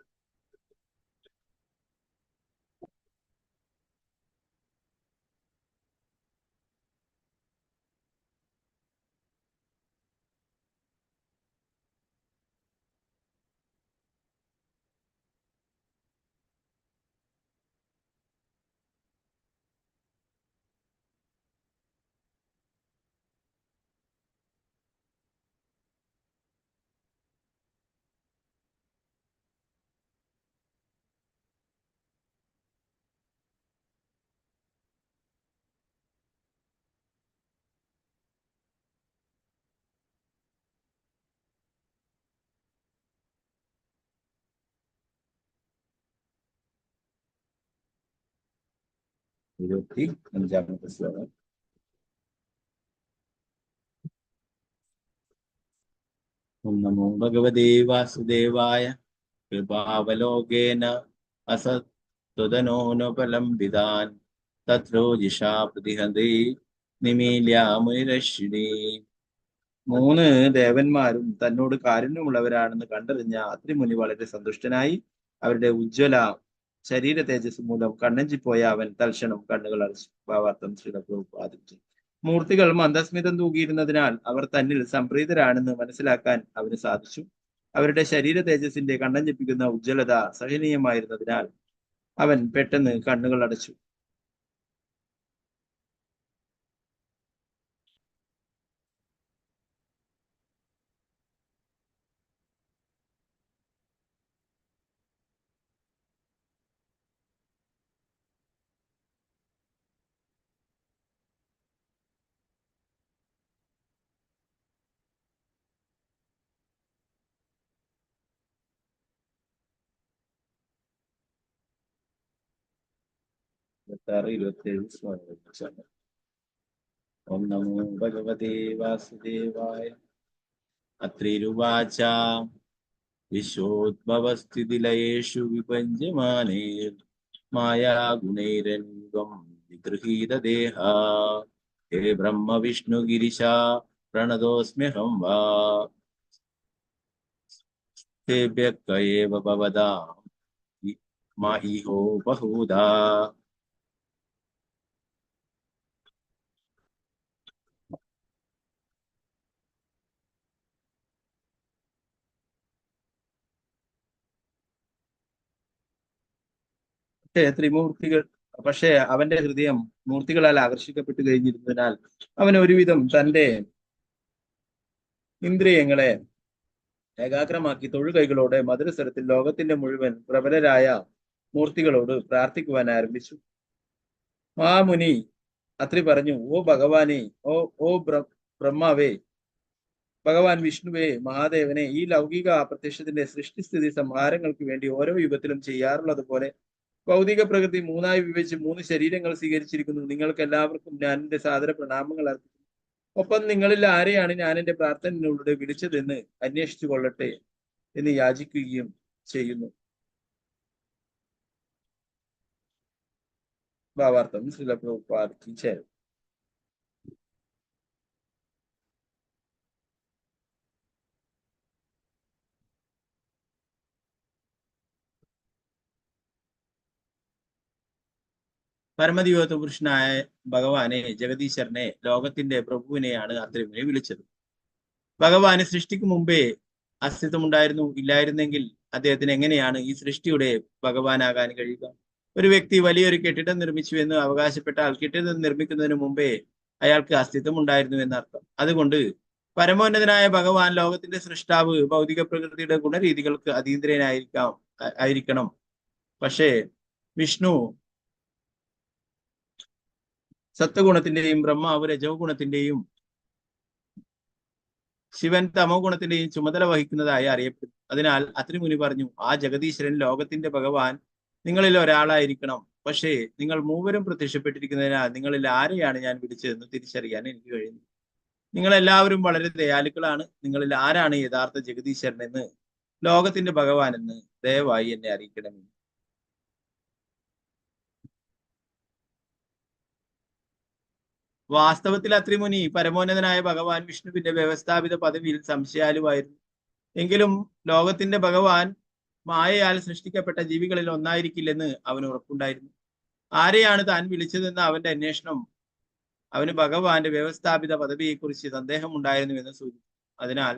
ഇരുപത്തി അഞ്ചാമത്തെ ശ്ലോകം. ഓം നമോ ഭഗവതേ വാസുദേവായ കൃപാവലോകേന അസത്വദനോനുപലംബിതാൻ തത്രോജിഷാ പ്രതിഹതേ നിമീല്യാമുനിരശ്വിനി. 3 ദേവന്മാരും തന്നോട് കാരുണ്യമുള്ളവരാണെന്ന് കണ്ടറിഞ്ഞ അത്രിമുനി വളരെ സന്തുഷ്ടനായി അവരുടെ ഉജ്ജ്വല ശരീര തേജസ് മൂലം കണ്ണഞ്ചിപ്പോയ അവൻ തൽക്ഷണം കണ്ണുകൾ അടച്ചു. ഭാവാർത്ഥം ശ്രീലപ്രഭുപാദിച്ചു. മൂർത്തികൾ മന്ദസ്മിതം തൂകിയിരുന്നതിനാൽ അവർ തന്നിൽ സംപ്രീതരാണെന്ന് മനസ്സിലാക്കാൻ അവന് സാധിച്ചു. അവരുടെ ശരീര തേജസ്സിന്റെ കണ്ണഞ്ചിപ്പിക്കുന്ന ഉജ്ജ്വലത സഹനീയമായിരുന്നതിനാൽ അവൻ പെട്ടെന്ന് കണ്ണുകൾ അടച്ചു. ഓം നമോ ഭഗവതേ വാസുദേവായ. അത്രിരുവാച വിശ്വോദ്ഭവസ്ഥിതിലയേഷു വിപഞ്ചമാനേർ മായാഗുണൈരംഗം വിഗൃഹീതദേഹ ഹേ ബ്രഹ്മ വിഷ്ണു ഗിരിശ പ്രണതോസ്മ്യഹം വാ തേഭ്യഃ ഭവതാം മാഹിഹോ ബഹൂധാ. ത്രിമൂർത്തികൾ പക്ഷേ അവന്റെ ഹൃദയം മൂർത്തികളാൽ ആകർഷിക്കപ്പെട്ടു കഴിഞ്ഞിരുന്നതിനാൽ അവൻ ഒരുവിധം തന്റെ ഇന്ദ്രിയങ്ങളെ ഏകാഗ്രമാക്കി തൊഴുകൈകളോടെ മധുരസ്വരത്തിൽ ലോകത്തിന്റെ മുഴുവൻ പ്രബലരായ മൂർത്തികളോട് പ്രാർത്ഥിക്കുവാൻ ആരംഭിച്ചു. മഹാമുനി അത്രി പറഞ്ഞു, ഓ ഭഗവാനെ, ഓ ബ്രഹ്മാവേ, ഭഗവാൻ വിഷ്ണുവേ, മഹാദേവനെ, ഈ ലൗകിക പ്രത്യക്ഷത്തിന്റെ സൃഷ്ടിസ്ഥിതി സംഹാരങ്ങൾക്ക് വേണ്ടി ഓരോ യുഗത്തിലും ചെയ്യാറുള്ളത് പോലെ ഭൗതിക പ്രകൃതി 3ആയി വിഭജിച്ച് 3 ശരീരങ്ങൾ സ്വീകരിച്ചിരിക്കുന്നു. നിങ്ങൾക്ക് എല്ലാവർക്കും ഞാൻ എന്റെ സാദര പ്രണാമങ്ങൾ അർപ്പിക്കുന്നു. ഒപ്പം നിങ്ങളിൽ ആരെയാണ് ഞാൻ എന്റെ പ്രാർത്ഥനയിലൂടെ വിളിച്ചതെന്ന് അന്വേഷിച്ചു കൊള്ളട്ടെ എന്ന് യാചിക്കുകയും ചെയ്യുന്നു. ഭാവാർത്ഥം ശ്രീലപ്രഭുപാദ്. പരമദിവ്യത്വ പുരുഷനായ ഭഗവാനെ, ജഗദീശ്വരനെ, ലോകത്തിന്റെ പ്രഭുവിനെയാണ് അത്രിമുനി വിളിച്ചത്. ഭഗവാന് സൃഷ്ടിക്ക് മുമ്പേ അസ്തിത്വമുണ്ടായിരുന്നു. ഇല്ലായിരുന്നെങ്കിൽ അദ്ദേഹത്തിന് എങ്ങനെയാണ് ഈ സൃഷ്ടിയുടെ ഭഗവാനാകാൻ കഴിയുക? ഒരു വ്യക്തി വലിയൊരു കെട്ടിടം നിർമ്മിച്ചു എന്ന് അവകാശപ്പെട്ടാൽ കെട്ടിടം നിർമ്മിക്കുന്നതിന് മുമ്പേ അയാൾക്ക് അസ്തിത്വം ഉണ്ടായിരുന്നു എന്നർത്ഥം. അതുകൊണ്ട് പരമോന്നതനായ ഭഗവാൻ, ലോകത്തിന്റെ സൃഷ്ടാവ്, ഭൗതിക പ്രകൃതിയുടെ ഗുണരീതികൾക്ക് ആയിരിക്കണം. പക്ഷേ വിഷ്ണു സത്വഗുണത്തിന്റെയും, ബ്രഹ്മാവ് രജോ ഗുണത്തിന്റെയും, ശിവൻ തമോ ഗുണത്തിന്റെയും ചുമതല വഹിക്കുന്നതായി അറിയപ്പെടുന്നു. അതിനാൽ അത്രിമുനി പറഞ്ഞു, ആ ജഗദീശ്വരൻ, ലോകത്തിന്റെ ഭഗവാൻ നിങ്ങളിൽ ഒരാളായിരിക്കണം. പക്ഷേ നിങ്ങൾ മൂവരും പ്രത്യക്ഷപ്പെട്ടിരിക്കുന്നതിനാൽ നിങ്ങളിൽ ആരെയാണ് ഞാൻ വിളിച്ചതെന്ന് തിരിച്ചറിയാൻ എനിക്ക് കഴിയുന്നു. നിങ്ങൾ എല്ലാവരും വളരെ ദയാലുക്കളാണ്. നിങ്ങളിൽ ആരാണ് യഥാർത്ഥ ജഗദീശ്വരൻ എന്ന്, ലോകത്തിന്റെ ഭഗവാൻ എന്ന് ദയവായി എന്നെ അറിയിക്കണമെന്ന്. വാസ്തവത്തിൽ അത്രിമുനി പരമോന്നതനായ ഭഗവാൻ വിഷ്ണുവിന്റെ വ്യവസ്ഥാപിത പദവിയിൽ സംശയാലുവായിരുന്നു. എങ്കിലും ലോകത്തിന്റെ ഭഗവാൻ മായയാൽ സൃഷ്ടിക്കപ്പെട്ട ജീവികളിൽ ഒന്നായിരിക്കില്ലെന്ന് അവന് ഉറപ്പുണ്ടായിരുന്നു. ആരെയാണ് താൻ വിളിച്ചതെന്ന് അവന്റെ അന്വേഷണം അവന് ഭഗവാന്റെ വ്യവസ്ഥാപിത പദവിയെക്കുറിച്ച് സന്ദേഹമുണ്ടായിരുന്നുവെന്ന് സൂചിപ്പിച്ചു. അതിനാൽ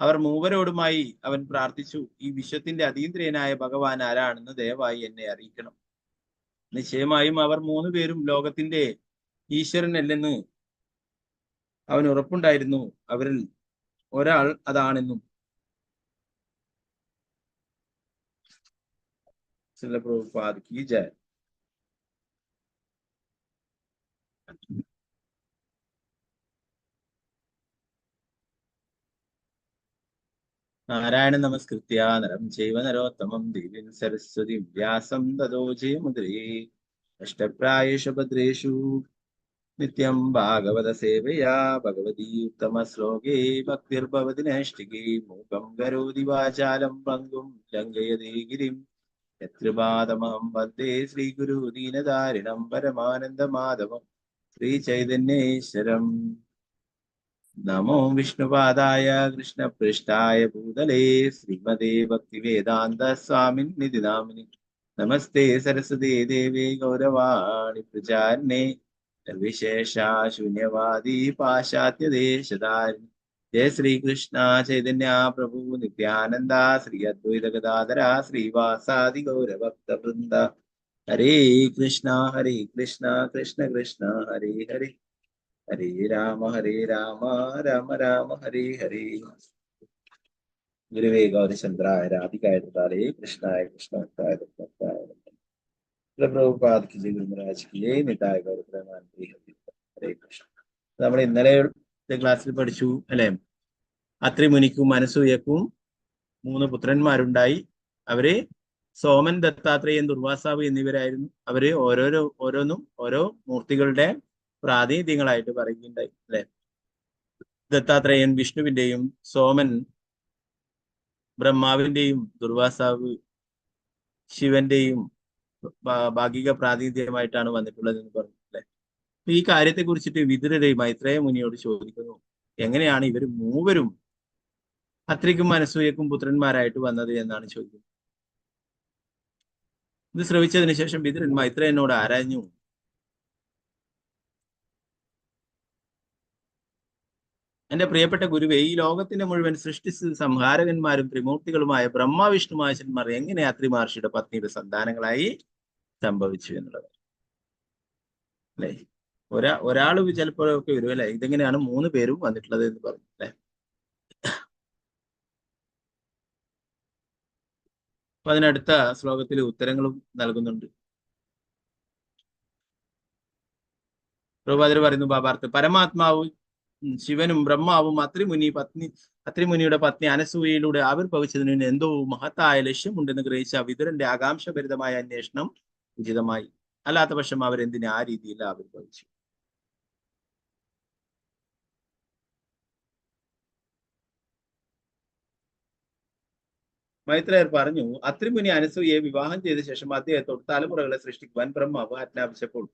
അവർ മൂവരോടുമായി അവൻ പ്രാർത്ഥിച്ചു, ഈ വിശ്വത്തിന്റെ അതീന്ദ്രിയനായ ഭഗവാൻ ആരാണെന്ന് ദയവായി എന്നെ അറിയിക്കണം. നിശ്ചയമായും അവർ മൂന്നുപേരും ലോകത്തിന്റെ ഈശ്വരനല്ലെന്ന് അവന് ഉറപ്പുണ്ടായിരുന്നു. അവരിൽ ഒരാൾ അതാണെന്നും പ്രഭുപാദ് ജയ. നാരായണ നമസ്കൃത്യ നരം ചൈവ നരോത്തമം ദേവീം സരസ്വതീം വ്യാസം തതോ ജയമുദ്രേ. അഷ്ടപ്രായേഷു ഭദ്രേഷു നിത്യം ഭാഗവത സേവയാ ഭഗവതി ഉത്തമ ശ്ലോകേ ഭക്തിർഭവതി നൈഷ്ഠികേ. മൂകം കരോതി വാചാലം പങ്കും ലംഘയതേ ഗിരിം യത്കൃപാദമഹം വന്ദേ ശ്രീഗുരു ദീനതാരിണം പരമാനന്ദ മാധവം ശ്രീചൈതന്യേശ്വരം. നമോ വിഷ്ണുപാദായ കൃഷ്ണപൃഷ്ഠായ ഭൂതലേ ശ്രീമതേ ഭക്തിവേദാന്ത സ്വാമിന്നിധി നാമിനി. നമസ്തേ സരസ്വതേ ദേവേ ഗൗരവാണി പ്രചാരിണേ നിർവിശേഷ ശൂന്യവാദി പാശ്ചാത്യദേശധാരിണി. ജയ ശ്രീകൃഷ്ണ ചൈതന്യ പ്രഭു നിത്യാനന്ദ ശ്രീ അദ്വൈത ഗദാധര ശ്രീവാസാദി ഗൗരഭക്തവൃന്ദ. ഹരേ കൃഷ്ണ കൃഷ്ണ കൃഷ്ണ ഹരേ ഹരേ, ഹരേ രാമ രാമ രാമ ഹരേ ഹരേ. ഗുരുവേ ഗൗരചന്ദ്രായ രാധികായ തൃതാലേ കൃഷ്ണായ കൃഷ്ണഭക്തായ ഭക്തായ പ്രഭുപാദ് കി ജയ, ഗുരുമഹാരാജ് കി ജയ, നിതായ ഗൗരപ്രമാനന്ദി. ഹരേ കൃഷ്ണ. നമ്മൾ ഇന്നലത്തെ ക്ലാസ്സിൽ പഠിച്ചു അല്ലെ, അത്രിമുനിക്കും അനസൂയക്കും 3 പുത്രന്മാരുണ്ടായി. അവര് സോമൻ, ദത്താത്രേയൻ, ദുർവാസാവ് എന്നിവരായിരുന്നു. അവര് ഓരോന്നും ഓരോ മൂർത്തികളുടെ പ്രാതിനിധ്യങ്ങളായിട്ട് പറയുകയുണ്ടായി അല്ലെ. ദത്താത്രേയൻ വിഷ്ണുവിന്റെയും, സോമൻ ബ്രഹ്മാവിന്റെയും, ദുർവാസാവ് ശിവന്റെയും ഭാഗിക പ്രാതിനിധ്യമായിട്ടാണ് വന്നിട്ടുള്ളത് എന്ന് പറഞ്ഞു അല്ലെ. ഈ കാര്യത്തെ കുറിച്ചിട്ട് വിതുരരെ മൈത്രേയ മുനിയോട് ചോദിക്കുന്നു, എങ്ങനെയാണ് ഇവർ മൂവരും അത്രിക്കും അനസൂയക്കും പുത്രന്മാരായിട്ട് വന്നത് എന്നാണ് ചോദിക്കുന്നത്. ഇത് ശ്രവിച്ചതിന് ശേഷം വിതുരൻ മൈത്രേയനോട് ആരാഞ്ഞു, എന്റെ പ്രിയപ്പെട്ട ഗുരുവേ, ഈ ലോകത്തിന്റെ മുഴുവൻ സൃഷ്ടിസ്ഥിതി സംഹാരകന്മാരും ത്രിമൂർത്തികളുമായ ബ്രഹ്മ വിഷ്ണു മഹേശ്വരന്മാർ എങ്ങനെ അത്രി മഹർഷിയുടെ പത്നിയുടെ സന്താനങ്ങളായി സംഭവിച്ചു എന്നുള്ളത് അല്ലെ. ഒരാള് ചിലപ്പോഴൊക്കെ വരും അല്ലെ, ഇതെങ്ങനെയാണ് 3 പേരും വന്നിട്ടുള്ളത് എന്ന് പറഞ്ഞു അല്ലെ. അപ്പൊ അതിനടുത്ത ശ്ലോകത്തിൽ ഉത്തരങ്ങളും നൽകുന്നുണ്ട്. പ്രഭുപാദർ പറയുന്നു, ഭാവാർത്ഥ പരമാത്മാവ് ശിവനും ബ്രഹ്മാവും അത്രിമുനിയുടെ പത്നി അനസൂയയിലൂടെ ആവിർഭവിച്ചതിന് എന്തോ മഹത്തായ ലക്ഷ്യമുണ്ടെന്ന് ഗ്രഹിച്ച വിതുരന്റെ ആകാംക്ഷഭരിതമായ അന്വേഷണം ഉചിതമായി. അല്ലാത്ത പക്ഷം അവരെന്തിനെ ആ രീതിയിൽ ആവിർഭവിച്ചു. മൈത്രേയർ പറഞ്ഞു, അത്രിമുനി അനസൂയയെ വിവാഹം ചെയ്ത ശേഷം അദ്ദേഹത്തോട് തലമുറകളെ സൃഷ്ടിക്കുവാൻ ബ്രഹ്മാവ് ആജ്ഞാപിച്ചപ്പോൾ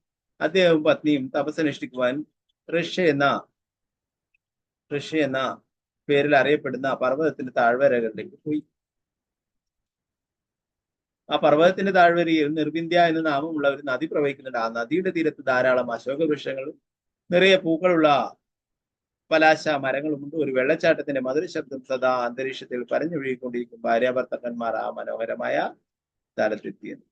അദ്ദേഹവും പത്നിയും തപസ്സനുഷ്ഠിക്കുവാൻ ഋഷി എന്ന പേരിൽ അറിയപ്പെടുന്ന പർവ്വതത്തിന്റെ താഴ്വരകളിലേക്ക് പോയി. ആ പർവ്വതത്തിന്റെ താഴ്വരയിൽ നിർവിന്ധ്യ എന്ന നാമമുള്ള ഒരു നദി പ്രവഹിക്കുന്നുണ്ട്. ആ നദിയുടെ തീരത്ത് ധാരാളം അശോക വൃക്ഷങ്ങളും നിറയെ പൂക്കളുള്ള പലാശ മരങ്ങളുമുണ്ട്. ഒരു വെള്ളച്ചാട്ടത്തിന്റെ മധുര ശബ്ദം സദാ അന്തരീക്ഷത്തിൽ പരഞ്ഞൊഴുകിക്കൊണ്ടിരിക്കും. ഭാര്യാഭർത്തക്കന്മാർ ആ മനോഹരമായ സ്ഥലത്തെത്തിയത്.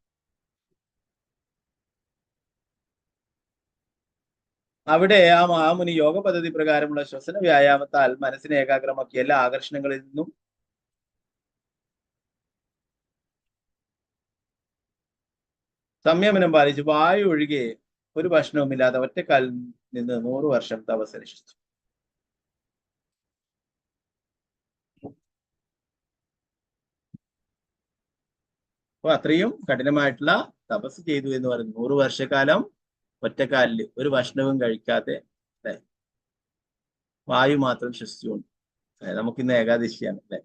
അവിടെ ആ മഹാമുനി യോഗ പദ്ധതി പ്രകാരമുള്ള ശ്വസന വ്യായാമത്താൽ മനസ്സിനെ ഏകാഗ്രമാക്കി എല്ലാ ആകർഷണങ്ങളിൽ നിന്നും സംയമനം പാലിച്ചു വായു ഒഴികെ ഒരു ഭക്ഷണവുമില്ലാതെ ഒറ്റക്കാലിൽ നിന്ന് 100 വർഷം തപസ്സനുഷ്ഠിച്ചു. അപ്പൊ അത്രയും കഠിനമായിട്ടുള്ള തപസ് ചെയ്തു എന്ന് പറയുന്നു. 100 വർഷക്കാലം ഒറ്റക്കാലിൽ ഒരു ഭക്ഷണവും കഴിക്കാതെ അല്ലെ, വായു മാത്രം ശ്വസിച്ചുകൊണ്ട്. നമുക്കിന്ന് ഏകാദശിയാണ് അല്ലെ.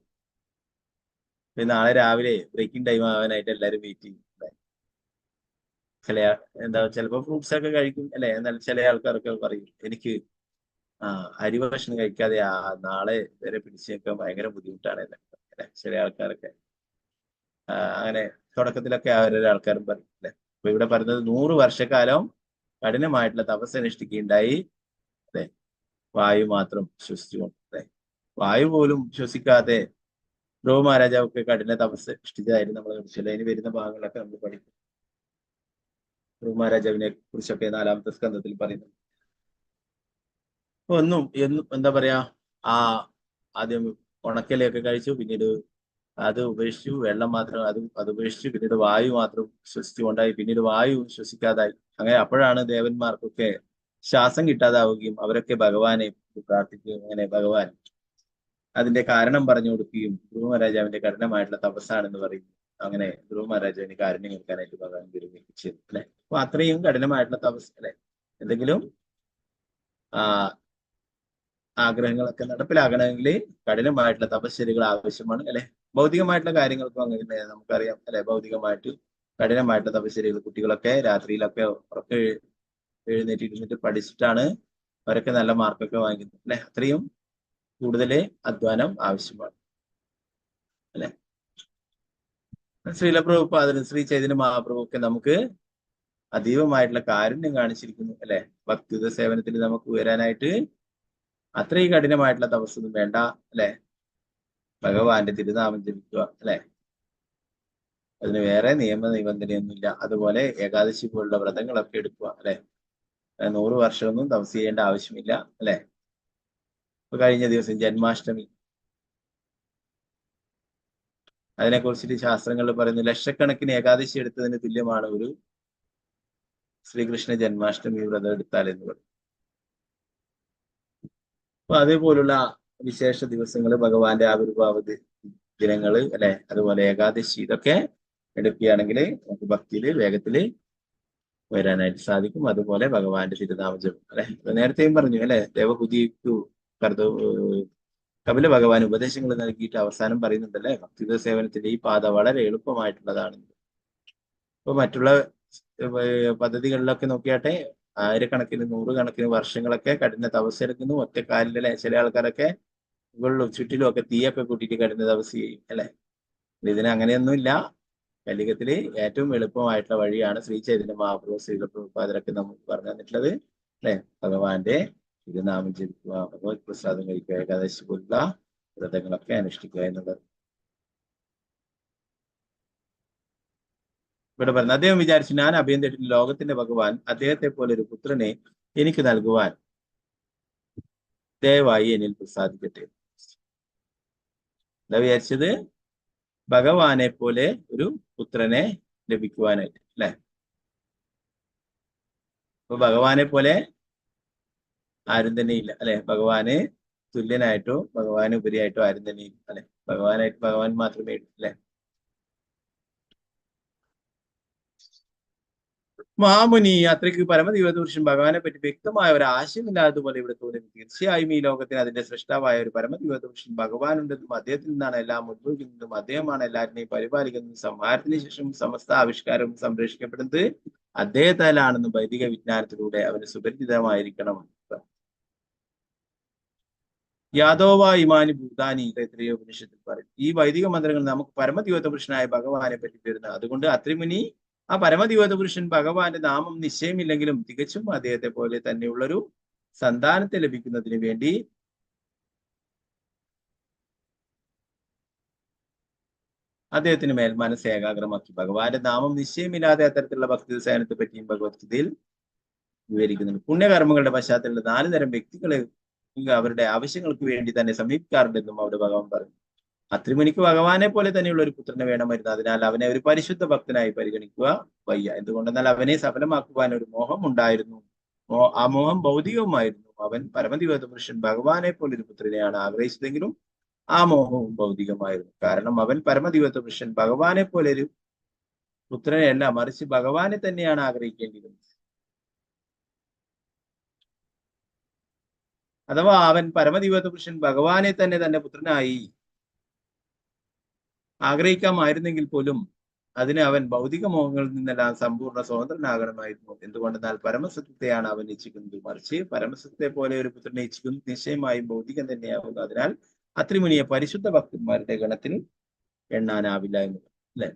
നാളെ രാവിലെ ബ്രേക്കിംഗ് ടൈം ആവാനായിട്ട് എല്ലാവരും വെയിറ്റ് ചെയ്യും അല്ലെ. ചിലപ്പോ ഫ്രൂട്ട്സ് ഒക്കെ കഴിക്കും അല്ലെ. എന്നാൽ ചില ആൾക്കാരൊക്കെ പറയും എനിക്ക് അരി ഭക്ഷണം കഴിക്കാതെ നാളെ വരെ പിടിച്ചേക്കാൻ ഭയങ്കര ബുദ്ധിമുട്ടാണ് അല്ലെ. ചില ആൾക്കാരൊക്കെ അങ്ങനെ തുടക്കത്തിലൊക്കെ അവരുടെ ആൾക്കാരും പറയും അല്ലെ. അപ്പൊ ഇവിടെ പറയുന്നത് 100 വർഷക്കാലം കഠിനമായിട്ടുള്ള തപസ് അനുഷ്ഠിക്കുകയുണ്ടായി അല്ലെ. വായു മാത്രം ശ്വസിച്ചുകൊണ്ട് അല്ലെ. വായു പോലും ശ്വസിക്കാതെ ധ്രുവ മഹാരാജാവൊക്കെ കഠിന തപസ് അനുഷ്ഠിച്ചതായിരുന്നു നമ്മൾ അതിന് വരുന്ന ഭാഗങ്ങളൊക്കെ നമ്മൾ പഠിക്കും. ധ്രുവ മഹാരാജാവിനെ കുറിച്ചൊക്കെ 4ാമത്തെ സ്കന്ധത്തിൽ പറയുന്നു. ഒന്നും എന്താ പറയാ, ആദ്യം ഉണക്കലയൊക്കെ കഴിച്ചു, പിന്നീട് അത് ഉപേക്ഷിച്ചു, വെള്ളം മാത്രം അത് ഉപേക്ഷിച്ചു, പിന്നീട് വായു മാത്രം ശ്വസിച്ചുകൊണ്ടായി, പിന്നീട് വായു ശ്വസിക്കാതായി. അങ്ങനെ അപ്പോഴാണ് ദേവന്മാർക്കൊക്കെ ശ്വാസം കിട്ടാതാവുകയും അവരൊക്കെ ഭഗവാനെ പ്രാർത്ഥിക്കുകയും അങ്ങനെ ഭഗവാൻ അതിന്റെ കാരണം പറഞ്ഞു കൊടുക്കുകയും ധ്രുവ മഹാരാജാവിന്റെ കഠിനമായിട്ടുള്ള തപസ്സാണെന്ന് പറയുന്നു. അങ്ങനെ ധ്രുവ മഹാരാജാവിന് കാരുണ്യം കേൾക്കാനായിട്ട് ഭഗവാൻ വിരുമിച്ചു അല്ലെ. അപ്പൊ അത്രയും കഠിനമായിട്ടുള്ള തപസ് അല്ലെ. എന്തെങ്കിലും ആഗ്രഹങ്ങളൊക്കെ നടപ്പിലാകണമെങ്കിൽ കഠിനമായിട്ടുള്ള തപശ്ചര്യകൾ ആവശ്യമാണ് അല്ലെ. ഭൗതികമായിട്ടുള്ള കാര്യങ്ങൾക്കും അങ്ങനെ നമുക്കറിയാം അല്ലെ. ഭൗതികമായിട്ട് കഠിനമായിട്ടുള്ള തപശ്ചര്യകൾ കുട്ടികളൊക്കെ രാത്രിയിലൊക്കെ ഉറക്കെ എഴുന്നേറ്റിരുന്നിട്ട് പഠിച്ചിട്ടാണ് അവരൊക്കെ നല്ല മാർക്കൊക്കെ വാങ്ങിക്കുന്നത് അല്ലെ. അത്രയും കൂടുതൽ അധ്വാനം ആവശ്യമാണ് അല്ലെ. ശ്രീല പ്രഭുപാദനും ശ്രീ ചൈതന്യ മഹാപ്രഭു ഒക്കെ നമുക്ക് അതീവമായിട്ടുള്ള കാരുണ്യം കാണിച്ചിരിക്കുന്നു അല്ലെ. ഭക്തിയുത സേവനത്തിൽ നമുക്ക് ഉയരാനായിട്ട് അത്രയും കഠിനമായിട്ടുള്ള തപസ്സൊന്നും വേണ്ട അല്ലെ. ഭഗവാന്റെ തിരുനാമം ജപിക്കുക അല്ലെ. അതിന് വേറെ നിയമ നിബന്ധനയൊന്നുമില്ല. അതുപോലെ ഏകാദശി പോലുള്ള വ്രതങ്ങളൊക്കെ എടുക്കുക അല്ലെ. 100 വർഷമൊന്നും തപസ് ചെയ്യേണ്ട ആവശ്യമില്ല അല്ലെ. ഇപ്പൊ കഴിഞ്ഞ ദിവസം ജന്മാഷ്ടമി, അതിനെക്കുറിച്ചിട്ട് ശാസ്ത്രങ്ങളിൽ പറയുന്നു ലക്ഷക്കണക്കിന് ഏകാദശി എടുത്തതിന് തുല്യമാണ് ഒരു ശ്രീകൃഷ്ണ ജന്മാഷ്ടമി വ്രതം എടുത്താൽ എന്ന് പറയും. അപ്പൊ അതേപോലുള്ള വിശേഷ ദിവസങ്ങൾ, ഭഗവാന്റെ ആവിർഭാവ ദിനങ്ങള് അല്ലെ, അതുപോലെ ഏകാദശി, ഇതൊക്കെ എടുക്കുകയാണെങ്കിൽ നമുക്ക് ഭക്തിയില് വേഗത്തില് വരാനായിട്ട് സാധിക്കും. അതുപോലെ ഭഗവാന്റെ തിരുനാമജപം അല്ലെ. നേരത്തെയും പറഞ്ഞു അല്ലെ. ദേവഹുതിക്കു കപില ഭഗവാൻ ഉപദേശങ്ങൾ നൽകിയിട്ട് അവസാനം പറയുന്നുണ്ടല്ലേ, ഭക്തിയുത സേവനത്തിന്റെ ഈ പാത വളരെ എളുപ്പമായിട്ടുള്ളതാണ്. ഇപ്പൊ മറ്റുള്ള പദ്ധതികളിലൊക്കെ നോക്കിയാട്ടെ, ആയിരക്കണക്കിന് 100 കണക്കിന് വർഷങ്ങളൊക്കെ കഠിന തപസ്സെടുക്കുന്നു ഒറ്റക്കാലിലെ. ചില ആൾക്കാരൊക്കെ മുകളിലും ചുറ്റിലും ഒക്കെ തീയൊക്കെ കൂട്ടിയിട്ട് കഠിന തപസ് ചെയ്യും അല്ലെ. ഇതിന് അങ്ങനെയൊന്നുമില്ല. കലികത്തില് ഏറ്റവും എളുപ്പമായിട്ടുള്ള വഴിയാണ് ശ്രീ ചൈതന്യ മഹാപ്രഭു ശ്രീല പ്രഭുപാദരൊക്കെ നമുക്ക് പറഞ്ഞു തന്നിട്ടുള്ളത് അല്ലെ. ഭഗവാന്റെ തിരുനാമം ജപിക്കുക, ഭഗവത് പ്രസാദം കഴിക്കുക, ഏകാദശി പോലുള്ള വ്രതങ്ങളൊക്കെ അനുഷ്ഠിക്കുക എന്നുള്ളത്. ഇവിടെ പറഞ്ഞു അദ്ദേഹം വിചാരിച്ചു, ഞാൻ അഭയം തേടിയ ലോകത്തിന്റെ ഭഗവാൻ അദ്ദേഹത്തെ പോലെ ഒരു പുത്രനെ എനിക്ക് നൽകുവാൻ ദയവായി എന്നിൽ പ്രസാദിക്കട്ടെ. എന്താ വിചാരിച്ചത്? ഭഗവാനെ പോലെ ഒരു പുത്രനെ ലഭിക്കുവാനായിട്ട് അല്ലെ. അപ്പൊ ഭഗവാനെ പോലെ ആരും തന്നെ ഇല്ല അല്ലെ. ഭഗവാന് തുല്യനായിട്ടോ ഭഗവാന് ഉപരിയായിട്ടോ ആരും തന്നെ ഇല്ല അല്ലെ. ഭഗവാൻ മാത്രമേ ഉള്ളൂ അല്ലെ. മഹാമുനി അത്രയ്ക്ക് പരമദിവ്യപുരുഷൻ ഭഗവാനെ പറ്റി വ്യക്തമായ ഒരു ആശയമില്ലാത്തതുപോലെ ഇവിടെ തോന്നുന്നു. തീർച്ചയായും ഈ ലോകത്തിന് അതിന്റെ സൃഷ്ടാവായ ഒരു പരമദിവ്യപുരുഷൻ ഭഗവാനുണ്ടെന്നും അദ്ദേഹത്തിൽ നിന്നാണ് എല്ലാം ഉത്ഭവിക്കുന്നതും അദ്ദേഹമാണ് എല്ലാവരിനെയും പരിപാലിക്കുന്നതും സംഹാരത്തിന് ശേഷം സമസ്ത ആവിഷ്കാരവും സംരക്ഷിക്കപ്പെടുന്നത് അദ്ദേഹത്താലാണെന്നും വൈദിക വിജ്ഞാനത്തിലൂടെ അവന് സുപരിചിതമായിരിക്കണം. യാദോവ ഇമാനി ഭൂതാനി തൈത്രീയ ഉപനിഷത്തിൽ പറയും. ഈ വൈദിക മന്ത്രങ്ങൾ നമുക്ക് പരമദിവ്യത പുരുഷനായ ഭഗവാനെ പറ്റി തരുന്നത്. അതുകൊണ്ട് അത്രിമുനി ആ പരമദിവ്യത പുരുഷൻ ഭഗവാന്റെ നാമം നിശ്ചയമില്ലെങ്കിലും തികച്ചും അദ്ദേഹത്തെ പോലെ തന്നെയുള്ളൊരു സന്താനത്തെ ലഭിക്കുന്നതിന് വേണ്ടി അദ്ദേഹത്തിന് മേൽ മനസ്സ് ഏകാഗ്രമാക്കി. ഭഗവാന്റെ നാമം നിശ്ചയമില്ലാതെ അത്തരത്തിലുള്ള ഭക്തി സേനത്തെ പറ്റിയും ഭഗവത്ഗീതയിൽ വിവരിക്കുന്നുണ്ട്. പുണ്യകർമ്മങ്ങളുടെ പശ്ചാത്തലത്തിൽ 4 തരം വ്യക്തികളെ അവരുടെ ആവശ്യങ്ങൾക്ക് വേണ്ടി തന്നെ സമീപിക്കാറുണ്ടെന്നും അവിടെ ഭഗവാൻ പറഞ്ഞു. അത്രിമുനിക്ക് ഭഗവാനെ പോലെ തന്നെയുള്ള ഒരു പുത്രനെ വേണമായിരുന്നു. അതിനാൽ അവനെ ഒരു പരിശുദ്ധ ഭക്തനായി പരിഗണിക്കുക വയ്യ. എന്തുകൊണ്ടെന്നാൽ അവനെ സഫലമാക്കുവാൻ ഒരു മോഹം ഉണ്ടായിരുന്നു. ആ മോഹം ഭൗതികവുമായിരുന്നു. അവൻ പരമദിവ്യത പുരുഷൻ ഭഗവാനെ പോലെ ഒരു പുത്രനെയാണ് ആഗ്രഹിച്ചതെങ്കിലും ആ മോഹവും ഭൗതികമായിരുന്നു. കാരണം അവൻ പരമദിവ്യത പുരുഷൻ ഭഗവാനെ പോലെ ഒരു പുത്രനെയല്ല, മറിച്ച് ഭഗവാനെ തന്നെയാണ് ആഗ്രഹിക്കേണ്ടിയിരുന്നത്. അഥവാ അവൻ പരമദിവ്യത പുരുഷൻ ഭഗവാനെ തന്നെ തന്റെ പുത്രനായി ആഗ്രഹിക്കാമായിരുന്നെങ്കിൽ പോലും അതിന് അവൻ ഭൗതിക മോഹങ്ങളിൽ നിന്നെല്ലാം സമ്പൂർണ്ണ സ്വതന്ത്രനാകണമായിരുന്നു. എന്തുകൊണ്ടെന്നാൽ പരമസത്യത്തെയാണ് അവൻ ഇച്ഛിക്കുന്നത്, മറിച്ച് പരമസത്യത്തെ പോലെ ഒരു പുത്രനെ ഇച്ഛിക്കുന്നത് നിശ്ചയമായും ഭൗതികം തന്നെയാവുന്നു. അതിനാൽ അത്രിമുനിയെ പരിശുദ്ധ ഭക്തന്മാരുടെ ഗണത്തിൽ എണ്ണാനാവില്ല എന്ന് അല്ലെ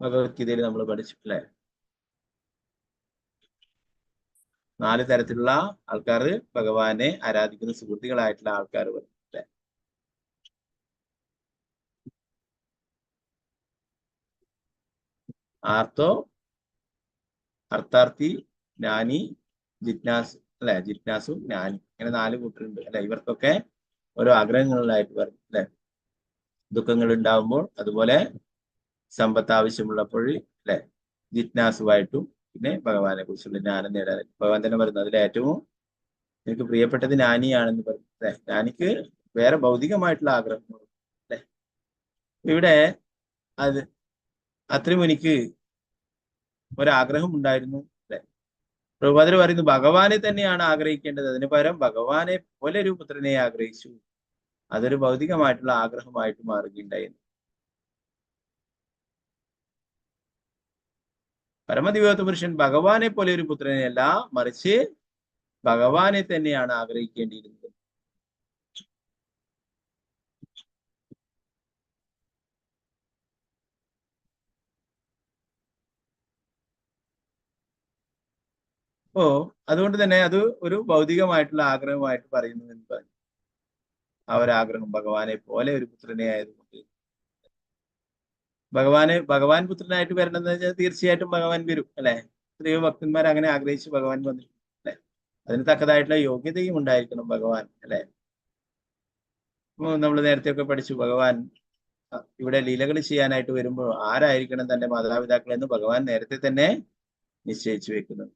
ഭഗവത്ഗീതയിൽ നമ്മൾ പഠിച്ചിട്ടില്ലേ? 4 തരത്തിലുള്ള ആൾക്കാർ ഭഗവാനെ ആരാധിക്കുന്ന സുഹൃത്തുക്കളായിട്ടുള്ള ആൾക്കാർ അല്ലെ. ആർത്തോ, അർത്ഥാർത്ഥി, ജ്ഞാനി, ജിജ്ഞാസു അല്ലെ. ജിജ്ഞാസു, ജ്ഞാനി, ഇങ്ങനെ 4 കൂട്ടരുണ്ട് അല്ലെ. ഇവർക്കൊക്കെ ഓരോ ആഗ്രഹങ്ങളിലായിട്ട് പറയും അല്ലെ. ദുഃഖങ്ങൾ ഉണ്ടാവുമ്പോൾ, അതുപോലെ സമ്പത്ത് ആവശ്യമുള്ളപ്പോൾ അല്ലെ, ജിജ്ഞാസുവായിട്ടും പിന്നെ ഭഗവാനെ കുറിച്ചുള്ള ജ്ഞാനം നേടാൻ ഭഗവാൻ തന്നെ പറയുന്നത്. അതിൽ ഏറ്റവും എനിക്ക് പ്രിയപ്പെട്ടത് ജ്ഞാനിയാണെന്ന് പറയും അല്ലെ. ജ്ഞാനിക്ക് വേറെ ഭൗതികമായിട്ടുള്ള ആഗ്രഹങ്ങൾ അല്ലെ. ഇവിടെ അത് അത്രിമുനിക്ക് ഒരാഗ്രഹം ഉണ്ടായിരുന്നു അല്ലെ. പ്രഭുപാദർ പറയുന്നു ഭഗവാനെ തന്നെയാണ് ആഗ്രഹിക്കേണ്ടത്, അതിന് പകരം ഭഗവാനെ പോലെ ഒരു പുത്രനെ ആഗ്രഹിച്ചു. അതൊരു ഭൗതികമായിട്ടുള്ള ആഗ്രഹമായിട്ട് മാറുകയുണ്ടായിരുന്നു. പരമദിവ്യത പുരുഷൻ ഭഗവാനെ പോലെ ഒരു പുത്രനെയല്ല, മറിച്ച് ഭഗവാനെ തന്നെയാണ് ആഗ്രഹിക്കേണ്ടിയിരുന്നത്. അപ്പോ അതുകൊണ്ട് തന്നെ അത് ഒരു ഭൗതികമായിട്ടുള്ള ആഗ്രഹമായിട്ട് പറയുന്നു എന്ന് പറഞ്ഞു. ആ ഒരു ആഗ്രഹം ഭഗവാനെ പോലെ ഒരു പുത്രനെ ആയതുകൊണ്ട് ഭഗവാൻ പുത്രനായിട്ട് വരണമെന്ന് വെച്ചാൽ തീർച്ചയായിട്ടും ഭഗവാൻ വരും അല്ലെ. എത്രയോ ഭക്തന്മാർ അങ്ങനെ ആഗ്രഹിച്ച് ഭഗവാൻ വന്നിട്ടുണ്ട് അല്ലെ. അതിന് തക്കതായിട്ടുള്ള യോഗ്യതയും ഉണ്ടായിരിക്കണം ഭഗവാൻ അല്ലെ. നമ്മൾ നേരത്തെ ഒക്കെ പഠിച്ചു, ഭഗവാൻ ഇവിടെ ലീലകൾ ചെയ്യാനായിട്ട് വരുമ്പോൾ ആരായിരിക്കണം തന്റെ മാതാപിതാക്കൾ എന്ന് ഭഗവാൻ നേരത്തെ തന്നെ നിശ്ചയിച്ചു വെക്കുന്നത്.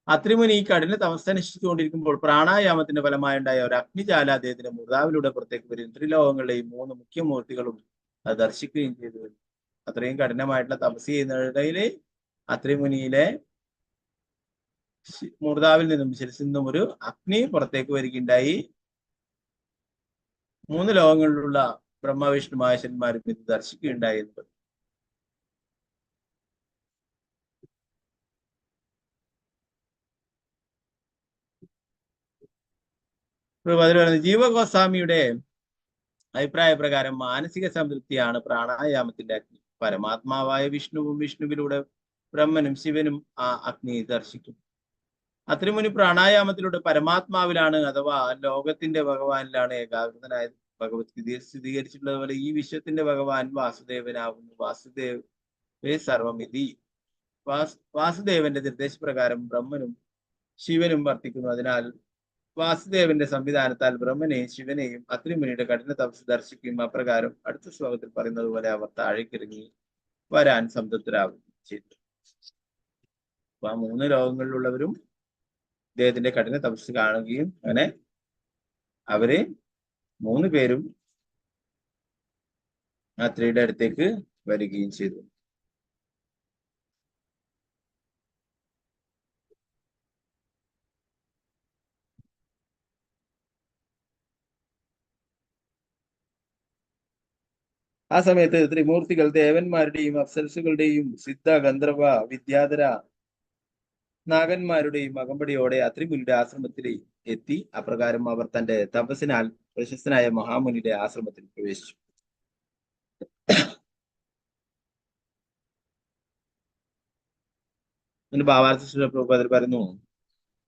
അത്രിമുനി ഈ കഠിന തപസ് അനുഷ്ഠിച്ചുകൊണ്ടിരിക്കുമ്പോൾ പ്രാണായാമത്തിന്റെ ഫലമായുണ്ടായ ഒരു അഗ്നിജാല അദ്ദേഹത്തിന്റെ മുതാവിലൂടെ പുറത്തേക്ക് വരും. ത്രിലോകങ്ങളിലെയും 3 മുഖ്യമൂർത്തികളും അത് ദർശിക്കുകയും ചെയ്തു. അത്രയും കഠിനമായിട്ടുള്ള തപസ് ചെയ്യുന്നതിനിടയില് അത്രിമുനിയിലെ മൂർധാവിൽ നിന്നും ശിരസിൽ നിന്നും ഒരു അഗ്നി പുറത്തേക്ക് വരികയുണ്ടായി. 3 ലോകങ്ങളിലുള്ള ബ്രഹ്മവിഷ്ണു മഹേശ്വരന്മാരും ഇത് ദർശിക്കുകയുണ്ടായി. ജീവഗോസ്വാമിയുടെ അഭിപ്രായ പ്രകാരം മാനസിക സംതൃപ്തിയാണ് പ്രാണായാമത്തിന്റെ അഗ്നി. പരമാത്മാവായ വിഷ്ണുവും വിഷ്ണുവിലൂടെ ബ്രഹ്മനും ശിവനും ആ അഗ്നി ദർശിക്കും. അത്രിമുനി പ്രാണായാമത്തിലൂടെ പരമാത്മാവിലാണ് അഥവാ ലോകത്തിന്റെ ഭഗവാനിലാണ് ഏകാഗ്രതനായത്. ഭഗവത്ഗീതയിൽ സ്ഥിരീകരിച്ചിട്ടുള്ളതുപോലെ ഈ വിശ്വത്തിന്റെ ഭഗവാൻ വാസുദേവനാകുന്നു. വാസുദേവേ സർവമിതി. വാസുദേവന്റെ നിർദ്ദേശപ്രകാരം ബ്രഹ്മനും ശിവനും വർത്തിക്കുന്നു. അതിനാൽ വാസുദേവന്റെ സംവിധാനത്താൽ ബ്രഹ്മനെയും ശിവനെയും അത്രിമുനിയുടെ കഠിന തപസ് ദർശിക്കുകയും അപ്രകാരം അടുത്ത ശ്ലോകത്തിൽ പറയുന്നത് പോലെ അവർ താഴേക്കിറങ്ങി വരാൻ സംതൃപ്തരാകുകയും ചെയ്തു. അപ്പൊ ആ 3 ലോകങ്ങളിലുള്ളവരും ഇദ്ദേഹത്തിന്റെ കഠിന തപസ് കാണുകയും അങ്ങനെ അവര് 3 പേരും അത്രിയുടെ അടുത്തേക്ക് വരികയും ചെയ്തു. ആ സമയത്ത് ത്രിമൂർത്തികൾ ദേവന്മാരുടെയും അപ്സരസുകളുടെയും സിദ്ധ ഗന്ധർവ വിദ്യാധര നാഗന്മാരുടെയും അകമ്പടിയോടെ അത്രിമുനിയുടെ ആശ്രമത്തിൽ എത്തി. അപ്രകാരം അവർ തന്റെ തപസ്സിനാൽ പ്രശസ്തനായ മഹാമുനിയുടെ ആശ്രമത്തിൽ പ്രവേശിച്ചു. ഭാവാർത്ഥ പ്രഭുപാദർ പറയുന്നു,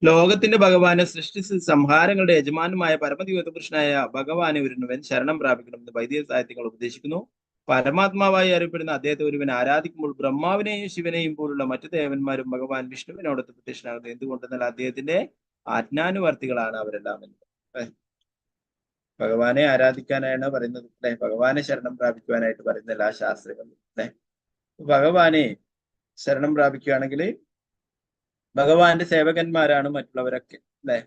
ലോകത്തിന്റെ ഭഗവാന് സൃഷ്ടിച്ച് സംഹാരങ്ങളുടെ യജമാനുമായ പരമദിവ്യ പുരുഷനായ ഭഗവാനെ ഒരുവൻ ശരണം പ്രാപിക്കണമെന്ന് വൈദിക സാഹിത്യങ്ങൾ ഉപദേശിക്കുന്നു. പരമാത്മാവായി അറിയപ്പെടുന്ന അദ്ദേഹത്തെ ഒരുവൻ ആരാധിക്കുമ്പോൾ ബ്രഹ്മാവിനെയും ശിവനെയും പോലുള്ള മറ്റു ദേവന്മാരും ഭഗവാൻ വിഷ്ണുവിനോടൊത്ത് പ്രത്യക്ഷനാകുന്നത് എന്തുകൊണ്ടെന്നാൽ അദ്ദേഹത്തിന്റെ ആജ്ഞാനുവർത്തികളാണ് അവരെല്ലാം എന്ന്. ഭഗവാനെ ആരാധിക്കാനാണ് പറയുന്നത് അല്ലെ, ഭഗവാനെ ശരണം പ്രാപിക്കുവാനായിട്ട് പറയുന്ന എല്ലാ ശാസ്ത്രങ്ങളും അല്ലെ. ഭഗവാനെ ശരണം പ്രാപിക്കുകയാണെങ്കിൽ ഭഗവാന്റെ സേവകന്മാരാണ് മറ്റുള്ളവരൊക്കെ അല്ലെ.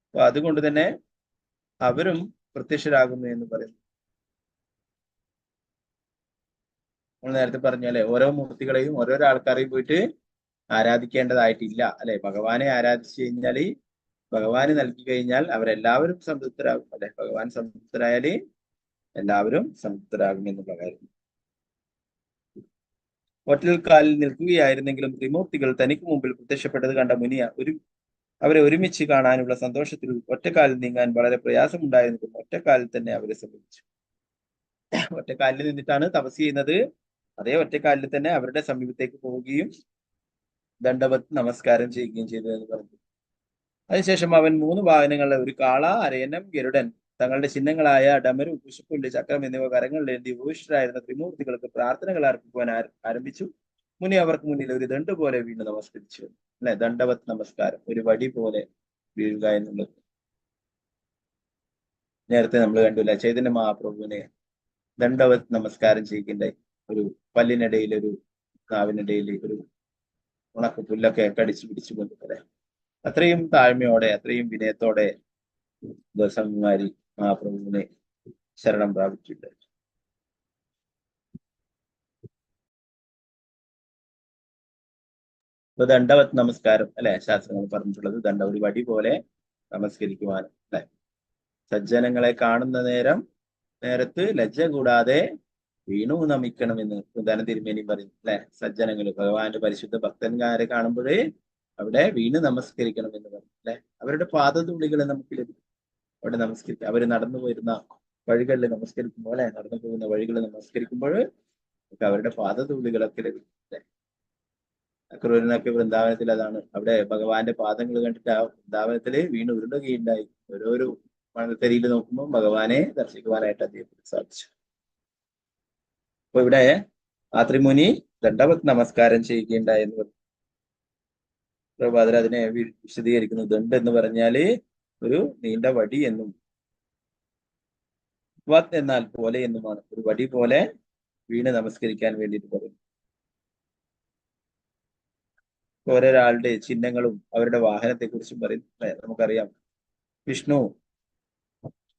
അപ്പൊ അതുകൊണ്ട് തന്നെ അവരും പ്രത്യക്ഷരാകുന്നു എന്ന് പറയുന്നു. നമ്മൾ നേരത്തെ പറഞ്ഞല്ലേ, ഓരോ മൂർത്തികളെയും ഓരോരോ ആൾക്കാരെയും പോയിട്ട് ആരാധിക്കേണ്ടതായിട്ടില്ല അല്ലെ. ഭഗവാനെ ആരാധിച്ചു കഴിഞ്ഞാല് ഭഗവാന് നൽകി കഴിഞ്ഞാൽ അവരെല്ലാവരും സംതൃപ്തരാകും അല്ലെ. ഭഗവാൻ സംതൃപ്തരായാല് എല്ലാവരും സംതൃപ്തരാകും എന്നുള്ള കാര്യം. ഒറ്റൽ കാലിൽ നിൽക്കുകയായിരുന്നെങ്കിലും ത്രിമൂർത്തികൾ തനിക്ക് മുമ്പിൽ പ്രത്യക്ഷപ്പെട്ടത് കണ്ട മുനിയ അവരെ ഒരുമിച്ച് കാണാനുള്ള സന്തോഷത്തിൽ ഒറ്റക്കാലിൽ നീങ്ങാൻ വളരെ പ്രയാസമുണ്ടായിരുന്നതും ഒറ്റക്കാലിൽ തന്നെ അവരെ സമീപിച്ചു. ഒറ്റക്കാലിൽ നിന്നിട്ടാണ് തപസ് ചെയ്യുന്നത്. അതേ ഒറ്റക്കാലിൽ തന്നെ അവരുടെ സമീപത്തേക്ക് പോവുകയും ദണ്ഡവത് നമസ്കാരം ചെയ്യുകയും ചെയ്തു എന്ന് പറഞ്ഞു. അതിനുശേഷം അവൻ 3 വാഹനങ്ങളിലെ ഒരു കാള, അരയന്നം, ഗരുഡൻ തങ്ങളുടെ ചിഹ്നങ്ങളായ ഡമരു, കുശുപ്പുല്ല്, ചക്രം എന്നിവ കരങ്ങളിലേന്തി ഉപവിഷ്ടരായിരുന്ന ത്രിമൂർത്തികൾക്ക് പ്രാർത്ഥനകൾ അർപ്പിക്കുവാൻ ആരംഭിച്ചു. മുനി അവർക്ക് മുന്നിൽ ഒരു ദണ്ഡ് പോലെ വീണ് നമസ്കരിച്ചു അല്ലെ. ദണ്ഡവത് നമസ്കാരം, ഒരു വടി പോലെ വീഴുക എന്നുള്ളത്. നേരത്തെ നമ്മൾ കണ്ടില്ല, ചൈതന്യ മഹാപ്രഭുവിനെ ദണ്ഡവത് നമസ്കാരം ചെയ്യുകയുണ്ടായി. ഒരു പല്ലിനിടയിൽ, ഒരു നാവിനിടയിൽ ഒരു ഉണക്ക പുല്ലൊക്കെ കടിച്ചു പിടിച്ചു കൊണ്ട് പറയാം. അത്രയും താഴ്മയോടെ അത്രയും വിനയത്തോടെ ഗോസ്വാമിമാരി മഹാപ്രഭുവിനെ ശരണം പ്രാപിച്ചിട്ടുണ്ട്. ഇപ്പൊ ദണ്ഡവത് നമസ്കാരം അല്ലെ, ശാസ്ത്രങ്ങൾ പറഞ്ഞിട്ടുള്ളത് ഒരു വടി പോലെ നമസ്കരിക്കുവാൻ അല്ലെ. സജ്ജനങ്ങളെ കാണുന്ന നേരത്ത് ലജ്ജ കൂടാതെ വീണു നമിക്കണമെന്ന് പ്രധാന തിരുമേനി പറയും അല്ലെ. സജ്ജനങ്ങൾ ഭഗവാന്റെ പരിശുദ്ധ ഭക്തന്മാരെ കാണുമ്പോഴേ അവിടെ വീണ് നമസ്കരിക്കണം എന്ന് പറയും അല്ലെ. അവരുടെ പാദധൂളികളെ നമുക്ക് ലഭിക്കും അവിടെ നമസ്കരിക്കുക. അവർ നടന്നു പോയിരുന്ന വഴികളിൽ നമസ്കരിക്കുമ്പോൾ അല്ലെ, നടന്നു പോകുന്ന വഴികളിൽ നമസ്കരിക്കുമ്പോൾ അവരുടെ പാദധൂളികളൊക്കെ ലഭിക്കും അല്ലെ. അക്രൂരനൊക്കെ വൃന്ദാവനത്തിൽ അതാണ്, അവിടെ ഭഗവാന്റെ പാദങ്ങൾ കണ്ടിട്ട് ആ വൃന്ദാവനത്തില് വീണ് ഉരുളുകയുണ്ടായി. ഓരോരോ മണൽത്തരിയിൽ നോക്കുമ്പോൾ ഭഗവാനെ ദർശിക്കുവാനായിട്ട് അദ്ദേഹത്തിന് സാധിച്ചു. അപ്പൊ ഇവിടെ ആത്രിമുനി ദണ്ഡവത് നമസ്കാരം ചെയ്യുകയുണ്ടായി എന്ന് പറഞ്ഞു. പ്രഭാതർ അതിനെ വിശദീകരിക്കുന്നു. ദണ്ഡ് എന്ന് പറഞ്ഞാല് ഒരു നീണ്ട വടി എന്നും വത് എന്നാൽ പോലെ എന്നുമാണ്. ഒരു വടി പോലെ വീണ് നമസ്കരിക്കാൻ വേണ്ടിയിട്ട് പറയും. ഓരോരാളുടെ ചിഹ്നങ്ങളും അവരുടെ വാഹനത്തെ കുറിച്ചും പറയും അല്ലെ. നമുക്കറിയാം, വിഷ്ണു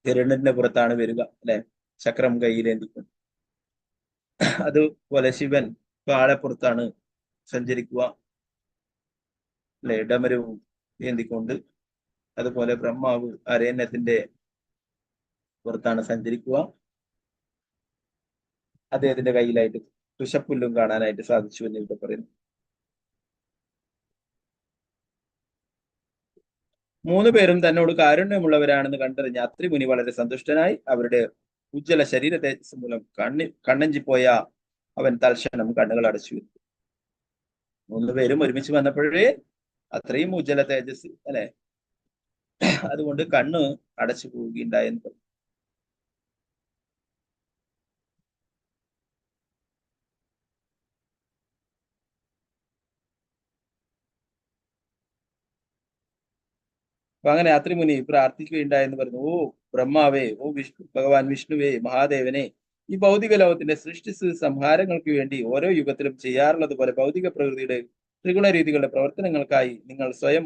ഗരുഡന്റെ പുറത്താണ് വരിക അല്ലെ, ചക്രം കയ്യിലേന്തിക്കും. അതുപോലെ ശിവൻ കാളപ്പുറത്താണ് സഞ്ചരിക്കുക അല്ലെ, ഡമരവും ഏന്തിക്കൊണ്ട്. അതുപോലെ ബ്രഹ്മാവ് അരയന്നത്തിന്റെ പുറത്താണ് സഞ്ചരിക്കുക. അദ്ദേഹത്തിന്റെ കയ്യിലായിട്ട് കുശപ്പുല്ലും കാണാനായിട്ട് സാധിച്ചു എന്ന് ഇവിടെ പറയുന്നു. 3 പേരും തന്നോട് കാരുണ്യമുള്ളവരാണെന്ന് കണ്ടറിഞ്ഞ അത്രിമുനി വളരെ സന്തുഷ്ടനായി. അവരുടെ ഉജ്ജ്വല ശരീര തേജസ് മൂലം കണ്ണഞ്ചിപ്പോയ അവൻ തൽക്ഷണം കണ്ണുകൾ അടച്ചു. 3 പേരും ഒരുമിച്ച് വന്നപ്പോഴേ അത്രയും ഉജ്ജ്വല തേജസ് അല്ലെ, അതുകൊണ്ട് കണ്ണ് അടച്ചു പോവുകയുണ്ടായെന്ന് പറഞ്ഞു. അപ്പൊ അങ്ങനെ അത്രിമുനി പ്രാർത്ഥിക്കുകയുണ്ടായെന്ന് പറഞ്ഞു. ഓ ബ്രഹ്മാവേ, ഓ ഭഗവാൻ വിഷ്ണുവേ, മഹാദേവനെ, ഈ ഭൗതിക ലോകത്തിന്റെ സൃഷ്ടി സംഹാരങ്ങൾക്ക് വേണ്ടി ഓരോ യുഗത്തിലും ചെയ്യാറുള്ളത് പോലെ ഭൗതിക പ്രകൃതിയുടെ ത്രിഗുണ രീതികളുടെ പ്രവർത്തനങ്ങൾക്കായി നിങ്ങൾ സ്വയം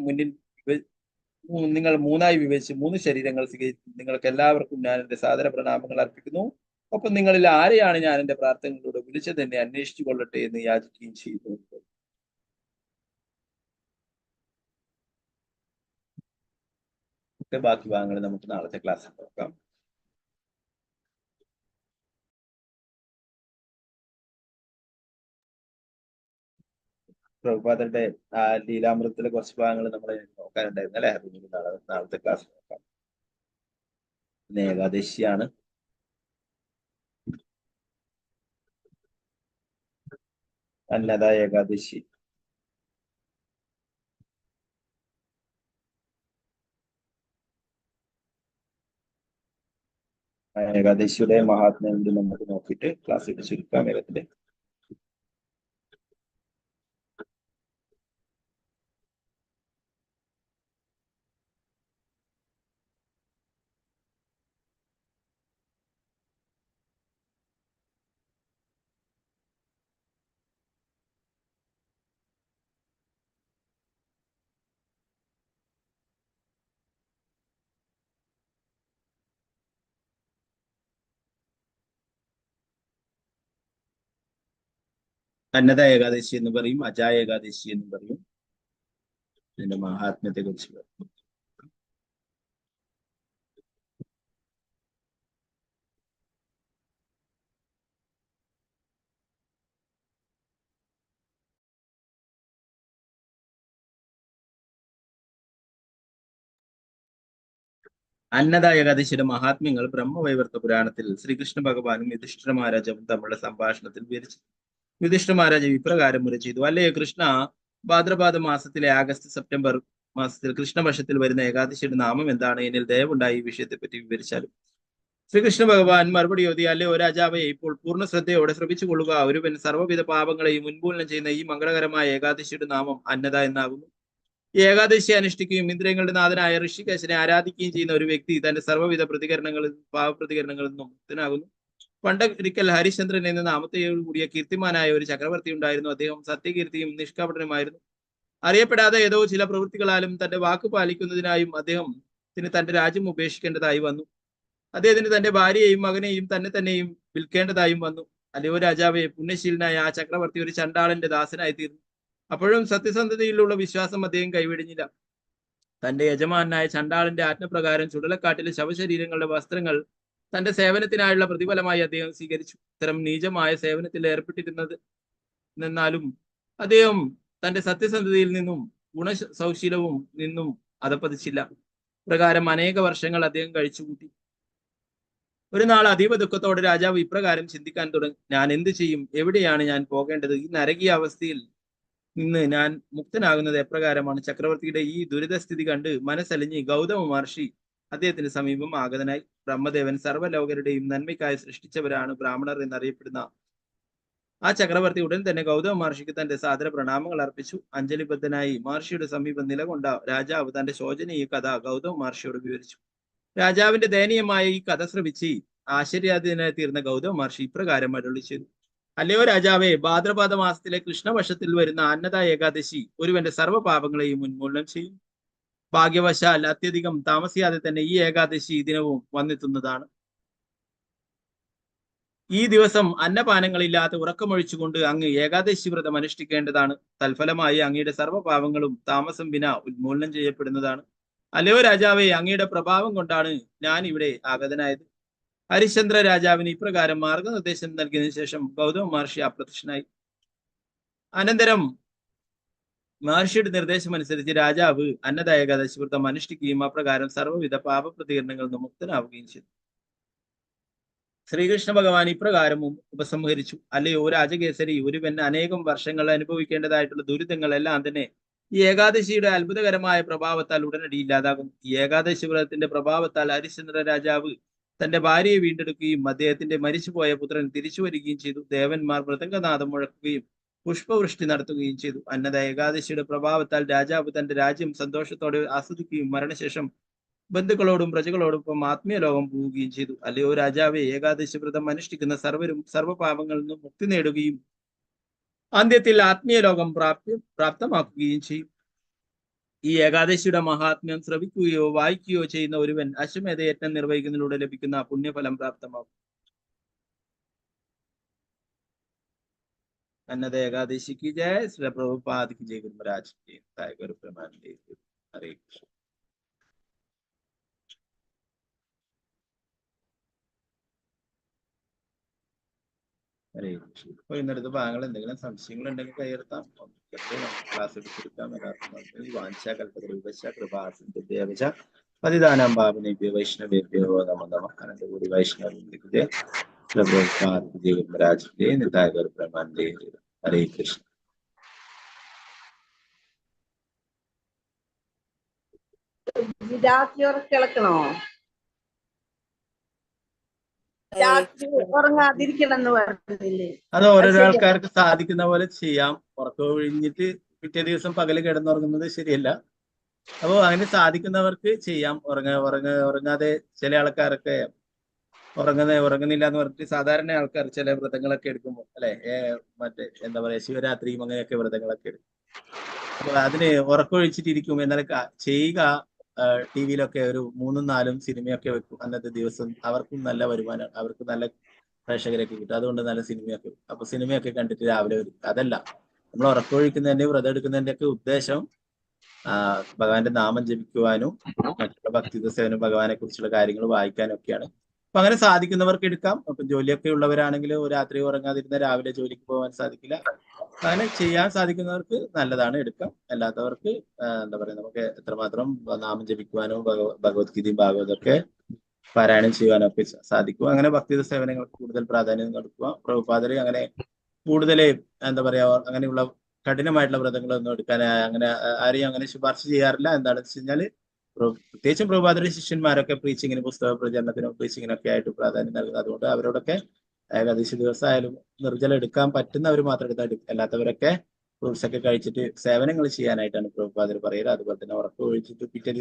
നിങ്ങൾ 3ആയി വിഭജിച്ച് 3 ശരീരങ്ങൾ സ്വീകരിക്കും. നിങ്ങൾക്ക് എല്ലാവർക്കും ഞാൻ എന്റെ സാദര പ്രണാമങ്ങൾ അർപ്പിക്കുന്നു. ഒപ്പം നിങ്ങളിൽ ആരെയാണ് ഞാൻ എന്റെ പ്രാർത്ഥനകളിലൂടെ വിളിച്ചത് എന്നെ അന്വേഷിച്ചു കൊള്ളട്ടെ എന്ന് യാചിക്കുകയും ചെയ്തു. ബാക്കി ഭാഗങ്ങൾ നമുക്ക് നാളത്തെ ക്ലാസ്സിൽ നോക്കാം. പ്രഭുപാദരുടെ ആ ലീലാമൃതത്തിലെ കുറച്ച് ഭാഗങ്ങൾ നമ്മൾ നോക്കാനുണ്ടായിരുന്നു അല്ലെ? നാളത്തെ ക്ലാസ് നോക്കാം. ഇന്ന് ഏകാദശിയാണ്. അന്നദ ഏകാദശി. ഏകാദശിയുടെ മഹാത്മ്യം കൂടി നമുക്ക് നോക്കിയിട്ട് ക്ലാസ് ചുരുക്കാൻ വേഗത്തില്. അന്നദ ഏകാദശി എന്ന് പറയും, അജാ ഏകാദശി എന്ന് പറയും. ഇതിന്റെ മഹാത്മ്യത്തെ കുറിച്ച് പറയും. അന്നദ ഏകാദശിയുടെ മഹാത്മ്യങ്ങൾ ബ്രഹ്മവൈവർത്ത പുരാണത്തിൽ ശ്രീകൃഷ്ണ ഭഗവാനും യുധിഷ്ഠിര മഹാരാജാവും തമ്മിലുള്ള സംഭാഷണത്തിൽ വിവരിച്ചു. യുധിഷ്ഠിര മഹാരാജാവ് ഇപ്രകാരം മുര ചെയ്തു: അല്ലയോ കൃഷ്ണ, ഭാദ്രപാദ മാസത്തിലെ ആഗസ്റ്റ് സെപ്റ്റംബർ മാസത്തിൽ കൃഷ്ണപക്ഷത്തിൽ വരുന്ന ഏകാദശിയുടെ നാമം എന്താണ്? എന്നിൽ ദയവുണ്ടായി ഈ വിഷയത്തെ പറ്റി വിവരിച്ചാലും. ശ്രീകൃഷ്ണ ഭഗവാൻ മറുപടി ചോദി: അല്ലയോ രാജാവേ, ഇപ്പോൾ പൂർണ്ണ ശ്രദ്ധയോടെ ശ്രമിച്ചുകൊള്ളുക. ഒരുവൻ സർവ്വവിധ പാപങ്ങളെയും ഉന്മൂലനം ചെയ്യുന്ന ഈ മംഗളകരമായ ഏകാദശിയുടെ നാമം അന്നദ എന്നാകുന്നു. ഈ ഏകാദശി അനുഷ്ഠിക്കുകയും ഇന്ദ്രിയങ്ങളുടെ നാഥനായ ഋഷികേശനെ ആരാധിക്കുകയും ചെയ്യുന്ന ഒരു വ്യക്തി തന്റെ സർവ്വവിധ പാവപ്രതികരണങ്ങളിൽ നിന്നും മുക്തനാകുന്നു. പണ്ടൊരിക്കൽ ഹരിശ്ചന്ദ്രൻ എന്ന നാമത്തോടു കൂടിയ കീർത്തിമാനായ ഒരു ചക്രവർത്തി ഉണ്ടായിരുന്നു. അദ്ദേഹം സത്യകീർത്തിയും നിഷ്കപടനുമായിരുന്നു. അറിയപ്പെടാതെ ഏതോ ചില പ്രവൃത്തികളാലും തന്റെ വാക്ക് പാലിക്കുന്നതിനായും അദ്ദേഹത്തിന് തന്റെ രാജ്യം ഉപേക്ഷിക്കേണ്ടതായി വന്നു. അദ്ദേഹത്തിന് തന്റെ ഭാര്യയെയും മകനെയും തന്നെയും വിൽക്കേണ്ടതായും വന്നു. അല്ലയോ രാജാവേ, പുണ്യശീലനായ ആ ചക്രവർത്തി ഒരു ചണ്ടാളന്റെ ദാസനായി തീർന്നു. അപ്പോഴും സത്യസന്ധതയിലുള്ള വിശ്വാസം അദ്ദേഹം കൈവിടിഞ്ഞില്ല. തന്റെ യജമാനായ ചണ്ടാളന്റെ ആജ്ഞപ്രകാരം ചുടലക്കാട്ടിലെ ശവശരീരങ്ങളുടെ വസ്ത്രങ്ങൾ തന്റെ സേവനത്തിനായുള്ള പ്രതിഫലമായി അദ്ദേഹം സ്വീകരിച്ചു. ഇത്തരം നീചമായ സേവനത്തിൽ ഏർപ്പെട്ടിരുന്നാലും അദ്ദേഹം തന്റെ സത്യസന്ധതയിൽ നിന്നും ഗുണസൗശീലവും നിന്നും അധപ്പതിച്ചില്ല. പ്രകാരം അനേക വർഷങ്ങൾ അദ്ദേഹം കഴിച്ചുകൂട്ടി. ഒരു നാൾ അതീവ ദുഃഖത്തോടെ രാജാവ് ഇപ്രകാരം ചിന്തിക്കാൻ തുടങ്ങി: ഞാൻ എന്ത് ചെയ്യും? എവിടെയാണ് ഞാൻ പോകേണ്ടത്? ഈ നരകീയ അവസ്ഥയിൽ നിന്ന് ഞാൻ മുക്തനാകുന്നത് എപ്രകാരമാണ്? ചക്രവർത്തിയുടെ ഈ ദുരിതസ്ഥിതി കണ്ട് മനസ്സലിഞ്ഞ് ഗൗതമ മഹർഷി അദ്ദേഹത്തിന് സമീപം ആഗതനായി. ബ്രഹ്മദേവൻ സർവ്വലോകരുടെയും നന്മയ്ക്കായി സൃഷ്ടിച്ചവരാണ് ബ്രാഹ്മണർ എന്നറിയപ്പെടുന്ന ആ ചക്രവർത്തി ഉടൻ തന്നെ ഗൗതമ മഹർഷിക്ക് തന്റെ സാദര പ്രണാമങ്ങൾ അർപ്പിച്ചു. അഞ്ജലിബദ്ധനായി മഹർഷിയുടെ സമീപം നിലകൊണ്ട രാജാവ് തന്റെ ശോചനീയ കഥ ഗൗതമ മഹർഷിയോട് വിവരിച്ചു. രാജാവിന്റെ ദയനീയമായ ഈ കഥ ശ്രവിച്ച് ആശ്ചര്യാധീനായി തീർന്ന ഗൗതമ മഹർഷി ഇപ്രകാരം അരുളി ചെയ്തു: അല്ലയോ രാജാവേ, ഭാദ്രപാദ മാസത്തിലെ കൃഷ്ണപക്ഷത്തിൽ വരുന്ന അന്നദ ഏകാദശി ഒരുവന്റെ സർവ്വപാപങ്ങളെയും ഉന്മൂലനം ചെയ്യും. ഭാഗ്യവശാൽ അത്യധികം താമസിയാതെ തന്നെ ഈ ഏകാദശി ദിനവും വന്നെത്തുന്നതാണ്. ഈ ദിവസം അന്നപാനങ്ങളില്ലാതെ ഉറക്കമൊഴിച്ചുകൊണ്ട് അങ്ങ് ഏകാദശി വ്രതം അനുഷ്ഠിക്കേണ്ടതാണ്. തൽഫലമായി അങ്ങയുടെ സർവ്വപാപങ്ങളും താമസം വിന ഉന്മൂലനം ചെയ്യപ്പെടുന്നതാണ്. അല്ലയോ രാജാവേ, അങ്ങയുടെ പ്രഭാവം കൊണ്ടാണ് ഞാൻ ഇവിടെ ആഗതനായത്. ഹരിശ്ചന്ദ്ര രാജാവിന് ഇപ്രകാരം മാർഗനിർദ്ദേശം നൽകിയതിനു ശേഷം ഗൗതമ മഹർഷി അപ്രത്യക്ഷനായി. അനന്തരം മഹർഷിയുടെ നിർദ്ദേശം അനുസരിച്ച് രാജാവ് അന്നദ ഏകാദശി വ്രതം അനുഷ്ഠിക്കുകയും അപ്രകാരം സർവ്വവിധ പാപപ്രതികരണങ്ങളിൽ നിന്ന് മുക്തനാവുകയും ചെയ്തു. ശ്രീകൃഷ്ണ ഭഗവാൻ ഇപ്രകാരവും ഉപസംഹരിച്ചു: അല്ലയോ രാജകേസരി, ഒരുവൻ അനേകം വർഷങ്ങൾ അനുഭവിക്കേണ്ടതായിട്ടുള്ള ദുരിതങ്ങളെല്ലാം തന്നെ ഈ ഏകാദശിയുടെ അത്ഭുതകരമായ പ്രഭാവത്താൽ ഉടനടി ഇല്ലാതാകും. ഈ ഏകാദശി വ്രതത്തിന്റെ പ്രഭാവത്താൽ ഹരിശ്ചന്ദ്ര രാജാവ് തന്റെ ഭാര്യയെ വീണ്ടെടുക്കുകയും അദ്ദേഹത്തിന്റെ മരിച്ചുപോയ പുത്രൻ തിരിച്ചു വരികയും ചെയ്തു. ദേവന്മാർ മൃദംഗനാദം മുഴക്കുകയും പുഷ്പവൃഷ്ടി നടത്തുകയും ചെയ്തു. അന്നദ ഏകാദശിയുടെ പ്രഭാവത്താൽ രാജാവ് തന്റെ രാജ്യം സന്തോഷത്തോടെ ആസ്വദിക്കുകയും മരണശേഷം ബന്ധുക്കളോടും പ്രജകളോടൊപ്പം ആത്മീയ ലോകം പോവുകയും ചെയ്തു. അല്ലയോ രാജാവേ, ഏകാദശി വ്രതം അനുഷ്ഠിക്കുന്ന സർവരും സർവ്വപാപങ്ങളിൽ നിന്നും മുക്തി നേടുകയും അന്ത്യത്തിൽ ആത്മീയ ലോകം പ്രാപ്തമാക്കുകയും ചെയ്യും. ഈ ഏകാദശിയുടെ മഹാത്മ്യം ശ്രവിക്കുകയോ വായിക്കുകയോ ചെയ്യുന്ന ഒരുവൻ അശ്വമേധയജ്ഞം നിർവഹിക്കുന്നതിലൂടെ ലഭിക്കുന്ന പുണ്യഫലം പ്രാപ്തമാകും. അന്നദ ഏകാദശിക്ക് ജയ. ശ്രീ പ്രഭുപാദിക്ക് ജയ. ഗുരു മഹാരാജ് ഗുരു പ്രമാനന്ദേ. ഹരേ കൃഷ്ണ. ഹരേ കൃഷ്ണ. ഇപ്പൊ ഇന്നടുത്ത ഭാഗങ്ങൾ എന്തെങ്കിലും സംശയങ്ങൾ ഉണ്ടെങ്കിൽ കൈയെടുത്താം. ക്ലാസ് എടുത്തിരിക്കാം. എല്ലാവർക്കും വാഞ്ചാകൽപതരൂപശ കൃപാസിന്ധുഭ്യവച പതിദാനം പാവനേഭ്യോ വൈഷ്ണവേഭ്യോ നമോ നമഃ. അനന്തകൂടി വൈഷ്ണവേ രാജേ നിതായകർ ബ്രഹ്മാണ്ടേ. ഹരേ കൃഷ്ണ. രാത്രി കിളക്കണോ? രാത്രി ഉറങ്ങാതിരിക്കണം എന്ന് പറഞ്ഞില്ലേ? അത് ഓരോരോ ആൾക്കാർക്ക് സാധിക്കുന്ന പോലെ ചെയ്യാം. ഉറക്കം ഒഴിഞ്ഞിട്ട് പിറ്റേ ദിവസം പകല് കിടന്നുറങ്ങുന്നത് ശരിയല്ല. അപ്പോൾ അങ്ങനെ സാധിക്കുന്നവർക്ക് ചെയ്യാം. ഉറങ്ങാതെ ചില ആൾക്കാരൊക്കെ ഉറങ്ങുന്നില്ല എന്ന് പറഞ്ഞിട്ട് സാധാരണ ആൾക്കാർ ചില വ്രതങ്ങളൊക്കെ എടുക്കുമ്പോൾ അല്ലെ, മറ്റേ എന്താ പറയാ ശിവരാത്രിയും അങ്ങനെയൊക്കെ വ്രതങ്ങളൊക്കെ എടുക്കും. അപ്പൊ അതിന് ഉറക്കമൊഴിച്ചിട്ടിരിക്കും. എന്നാൽ ചെയ്യുക ടി വിയിലൊക്കെ ഒരു 3ഉം 4ഉം സിനിമയൊക്കെ വെക്കും അന്നത്തെ ദിവസം. അവർക്കും നല്ല വരുമാനം, അവർക്ക് നല്ല പ്രേക്ഷകരൊക്കെ കിട്ടും. അതുകൊണ്ട് നല്ല സിനിമയൊക്കെ വെക്കും. അപ്പൊ സിനിമയൊക്കെ കണ്ടിട്ട് രാവിലെ വരും. അതല്ല, നമ്മൾ ഉറക്കമൊഴിക്കുന്നതിന്റെ വ്രതം എടുക്കുന്നതിന്റെ ഒക്കെ ഉദ്ദേശം ഭഗവാന്റെ നാമം ജപിക്കുവാനും മറ്റുള്ള ഭക്തി സേവനം ഭഗവാനെ കുറിച്ചുള്ള കാര്യങ്ങൾ വായിക്കാനും ഒക്കെയാണ്. അപ്പൊ അങ്ങനെ സാധിക്കുന്നവർക്ക് എടുക്കാം. അപ്പൊ ജോലിയൊക്കെ ഉള്ളവരാണെങ്കിൽ രാത്രി ഉറങ്ങാതിരുന്ന രാവിലെ ജോലിക്ക് പോകാൻ സാധിക്കില്ല. അങ്ങനെ ചെയ്യാൻ സാധിക്കുന്നവർക്ക് നല്ലതാണ്, എടുക്കാം. അല്ലാത്തവർക്ക് എന്താ പറയാ നമുക്ക് എത്രമാത്രം നാമം ജപിക്കുവാനോ ഭഗവത്ഗീതയും ഭാഗവതമൊക്കെ പാരായണം ചെയ്യുവാനോ ഒക്കെ സാധിക്കും. അങ്ങനെ ഭക്തി സേവനങ്ങൾക്ക് കൂടുതൽ പ്രാധാന്യം കൊടുക്കുക. പ്രഭുപാദര് അങ്ങനെ കൂടുതൽ എന്താ പറയാ അങ്ങനെയുള്ള കഠിനമായിട്ടുള്ള വ്രതങ്ങളൊന്നും എടുക്കാൻ അങ്ങനെ ആരെയും അങ്ങനെ ശുപാർശ ചെയ്യാറില്ല. എന്താണെന്ന് വെച്ച് കഴിഞ്ഞാൽ പ്രത്യേകിച്ചും പ്രഭുപാദരുടെ ശിഷ്യന്മാരൊക്കെ പ്രീച്ചിങ്ങിന്, പുസ്തക പ്രചരണത്തിനും പ്രീച്ചിങ്ങിനൊക്കെ ആയിട്ട് പ്രാധാന്യം നൽകുന്നത്. അതുകൊണ്ട് അവരോടൊക്കെ ഏകദേശ ദിവസമായാലും നിർജ്ജലം എടുക്കാൻ പറ്റുന്നവർ മാത്രം എടുത്താൽ അല്ലാത്തവരൊക്കെ ഫ്രൂട്ട്സ് ഒക്കെ കഴിച്ചിട്ട് സേവനങ്ങൾ ചെയ്യാനായിട്ടാണ് പ്രഭുപാദർ പറയുക. അതുപോലെ തന്നെ ഉറക്കം ഒഴിച്ചിട്ട് പിറ്റേ